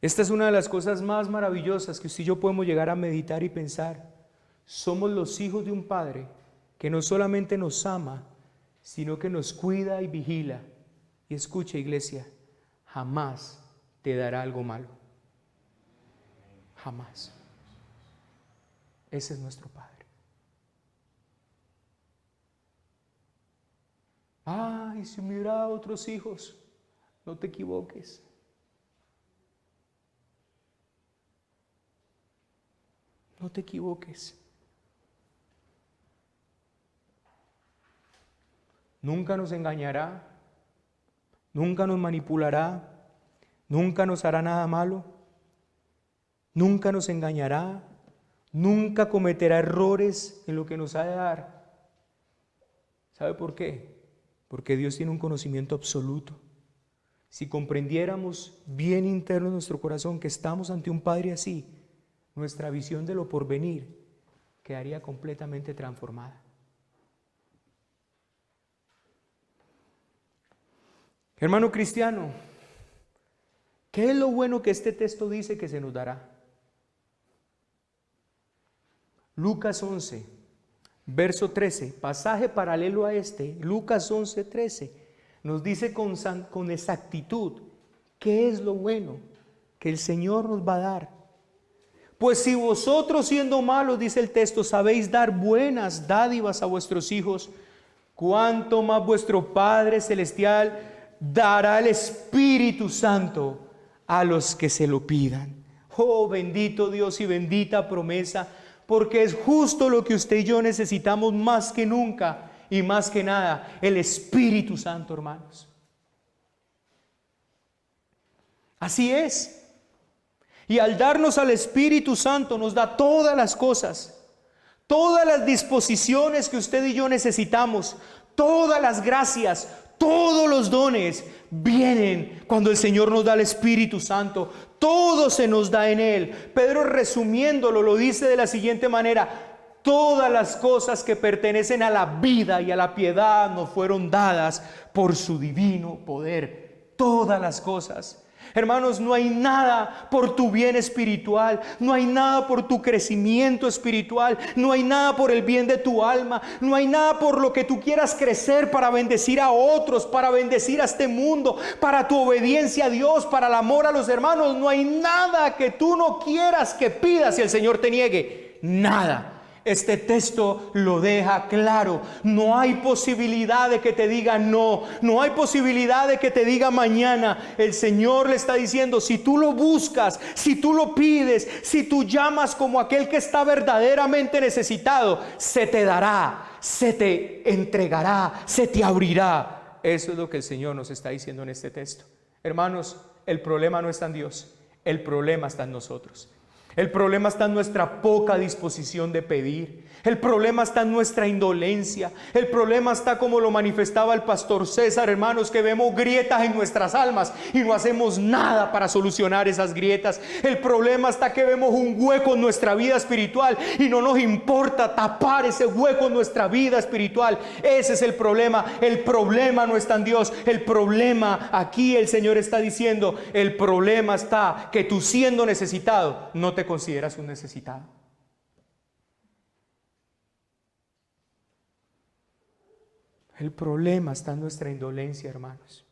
Speaker 1: Esta es una de las cosas más maravillosas que usted y yo podemos llegar a meditar y pensar. Somos los hijos de un Padre que no solamente nos ama, sino que nos cuida y vigila. Y escucha, iglesia, jamás te dará algo malo. Jamás. Ese es nuestro Padre. Ay, si me hubiera dado otros hijos, no te equivoques. No te equivoques. Nunca nos engañará, nunca nos manipulará, nunca nos hará nada malo, nunca nos engañará, nunca cometerá errores en lo que nos ha de dar. ¿Sabe por qué? Porque Dios tiene un conocimiento absoluto. Si comprendiéramos bien interno en nuestro corazón que estamos ante un Padre así, nuestra visión de lo porvenir quedaría completamente transformada. Hermano cristiano, ¿qué es lo bueno que este texto dice que se nos dará? Lucas 11, verso 13, pasaje paralelo a este, Lucas 11, 13, nos dice con exactitud qué es lo bueno que el Señor nos va a dar. Pues si vosotros, siendo malos, dice el texto, sabéis dar buenas dádivas a vuestros hijos, cuánto más vuestro Padre Celestial dará el Espíritu Santo a los que se lo pidan. Oh, bendito Dios y bendita promesa, porque es justo lo que usted y yo necesitamos más que nunca y más que nada, el Espíritu Santo, hermanos. Así es. Y al darnos al Espíritu Santo nos da todas las cosas, todas las disposiciones que usted y yo necesitamos, todas las gracias, Todos los dones vienen cuando el Señor nos da el Espíritu Santo. Todo se nos da en Él. Pedro, resumiéndolo, lo dice de la siguiente manera: todas las cosas que pertenecen a la vida y a la piedad nos fueron dadas por su divino poder. Todas las cosas. Hermanos, no hay nada por tu bien espiritual, no hay nada por tu crecimiento espiritual, no hay nada por el bien de tu alma, no hay nada por lo que tú quieras crecer para bendecir a otros, para bendecir a este mundo, para tu obediencia a Dios, para el amor a los hermanos. No hay nada que tú no quieras que pidas y el Señor te niegue. Nada. Este texto lo deja claro. No hay posibilidad de que te diga no. No hay posibilidad de que te diga mañana. El Señor le está diciendo: si tú lo buscas, si tú lo pides, si tú llamas como aquel que está verdaderamente necesitado, se te dará, se te entregará, se te abrirá. Eso es lo que el Señor nos está diciendo en este texto. Hermanos, el problema no está en Dios. El problema está en nosotros. El problema está en nuestra poca disposición de pedir. El problema está en nuestra indolencia. El problema está, como lo manifestaba el pastor César, hermanos, que vemos grietas en nuestras almas y no hacemos nada para solucionar esas grietas. El problema está que vemos un hueco en nuestra vida espiritual y no nos importa tapar ese hueco en nuestra vida espiritual. Ese es el problema. El problema no está en Dios. El problema, aquí el Señor está diciendo, el problema está que tú, siendo necesitado, no te consideras un necesitado. El problema está en nuestra indolencia, hermanos.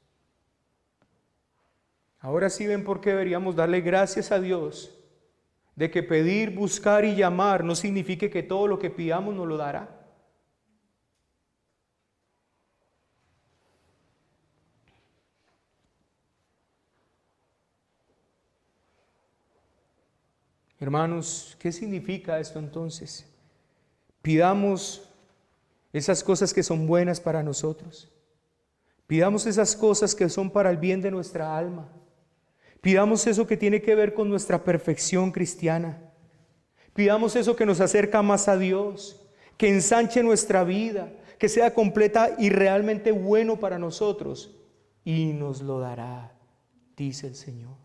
Speaker 1: Ahora sí ven por qué deberíamos darle gracias a Dios de que pedir, buscar y llamar no signifique que todo lo que pidamos nos lo dará. Hermanos, ¿qué significa esto entonces? Pidamos esas cosas que son buenas para nosotros. Pidamos esas cosas que son para el bien de nuestra alma. Pidamos eso que tiene que ver con nuestra perfección cristiana. Pidamos eso que nos acerca más a Dios, que ensanche nuestra vida, que sea completa y realmente bueno para nosotros. Y nos lo dará, dice el Señor.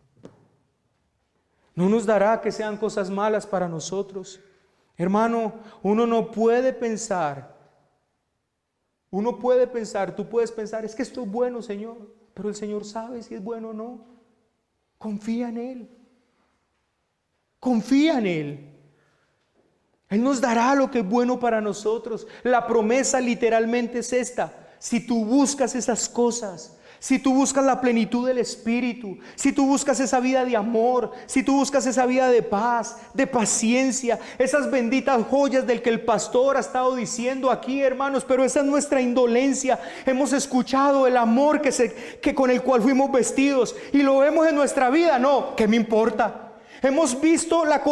Speaker 1: No nos dará que sean cosas malas para nosotros. Hermano, uno no puede pensar, tú puedes pensar, es que esto es bueno, Señor, pero el Señor sabe si es bueno o no. Confía en Él. Confía en Él. Él nos dará lo que es bueno para nosotros. La promesa literalmente es esta: si tú buscas esas cosas, si tú buscas la plenitud del Espíritu, si tú buscas esa vida de amor, si tú buscas esa vida de paz, de paciencia, esas benditas joyas del que el pastor ha estado diciendo aquí, hermanos, pero esa es nuestra indolencia. Hemos escuchado el amor que con el cual fuimos vestidos y lo vemos en nuestra vida. No, ¿qué me importa? Hemos visto la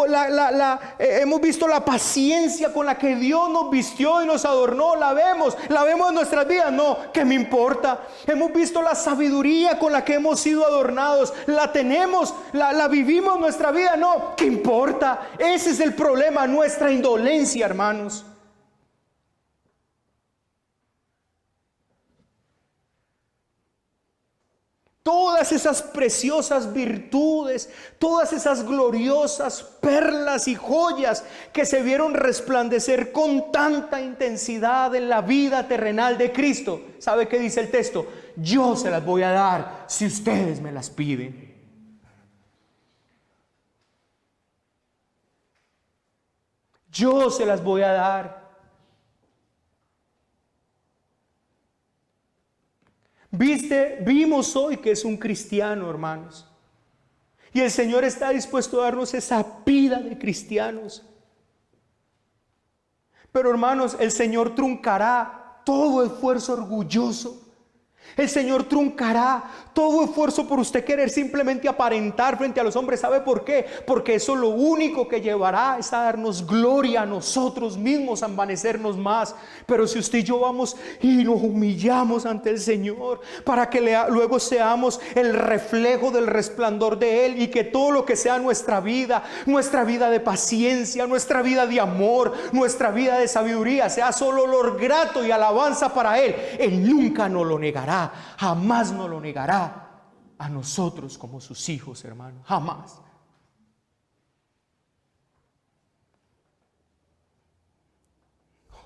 Speaker 1: paciencia con la que Dios nos vistió y nos adornó. La vemos en nuestras vidas. No, ¿qué me importa? Hemos visto la sabiduría con la que hemos sido adornados. La tenemos, la vivimos en nuestra vida. No, ¿qué importa? Ese es el problema, nuestra indolencia, hermanos. Todas esas preciosas virtudes, todas esas gloriosas perlas y joyas que se vieron resplandecer con tanta intensidad en la vida terrenal de Cristo. ¿Sabe qué dice el texto? Yo se las voy a dar si ustedes me las piden. Yo se las voy a dar. Vimos hoy que es un cristiano, hermanos. Y el Señor está dispuesto a darnos esa vida de cristianos. Pero, hermanos, el Señor truncará todo esfuerzo orgulloso. El Señor truncará todo esfuerzo por usted querer simplemente aparentar frente a los hombres. ¿Sabe por qué? Porque eso lo único que llevará es a darnos gloria a nosotros mismos, a envanecernos más. Pero si usted y yo vamos y nos humillamos ante el Señor para que luego seamos el reflejo del resplandor de Él, y que todo lo que sea nuestra vida de paciencia, nuestra vida de amor, nuestra vida de sabiduría, sea solo olor grato y alabanza para Él, Él nunca nos lo negará. negará, jamás nos lo negará a nosotros como sus hijos, hermano, jamás.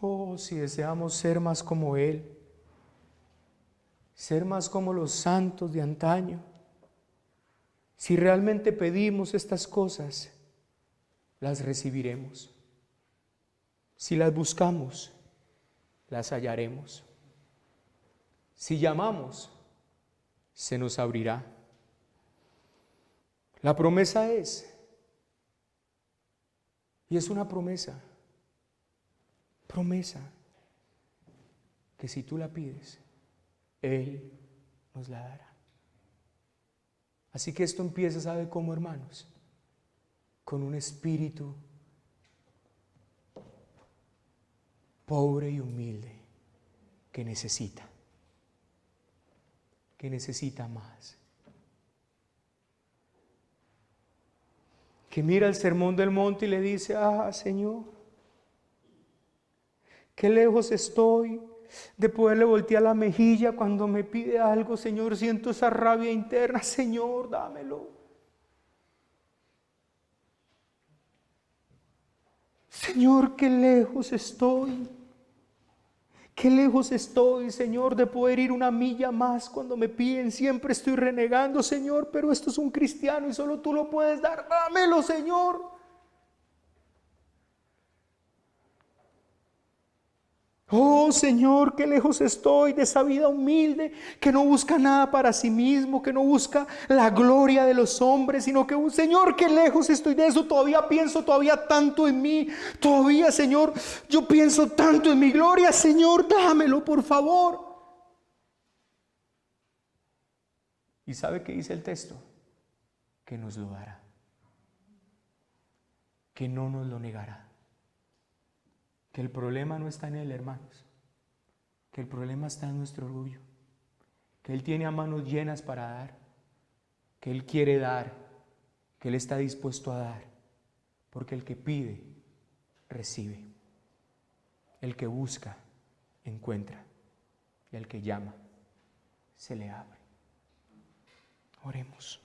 Speaker 1: Oh, si deseamos ser más como Él, ser más como los santos de antaño, si realmente pedimos estas cosas, las recibiremos. Si las buscamos, las hallaremos. Si llamamos, se nos abrirá. La promesa es, y es una promesa, que si tú la pides, Él nos la dará. Así que esto empieza, ¿sabe cómo, hermanos? Con un espíritu pobre y humilde que necesita más. Que mira el sermón del monte y le dice: ah, Señor, qué lejos estoy de poderle voltear la mejilla cuando me pide algo. Señor, siento esa rabia interna. Señor, dámelo. Señor, qué lejos estoy. Qué lejos estoy, Señor, de poder ir una milla más cuando me piden. Siempre estoy renegando, Señor, pero esto es un cristiano y solo tú lo puedes dar. Dámelo, Señor. Oh, Señor, qué lejos estoy de esa vida humilde que no busca nada para sí mismo, que no busca la gloria de los hombres, sino que, Señor, qué lejos estoy de eso. Todavía pienso tanto en mí. Todavía, Señor, yo pienso tanto en mi gloria. Señor, dámelo, por favor. ¿Y sabe qué dice el texto? Que nos lo dará, que no nos lo negará. Que el problema no está en Él, hermanos, que el problema está en nuestro orgullo, que Él tiene a manos llenas para dar, que Él quiere dar, que Él está dispuesto a dar, porque el que pide, recibe, el que busca, encuentra, y al que llama, se le abre. Oremos.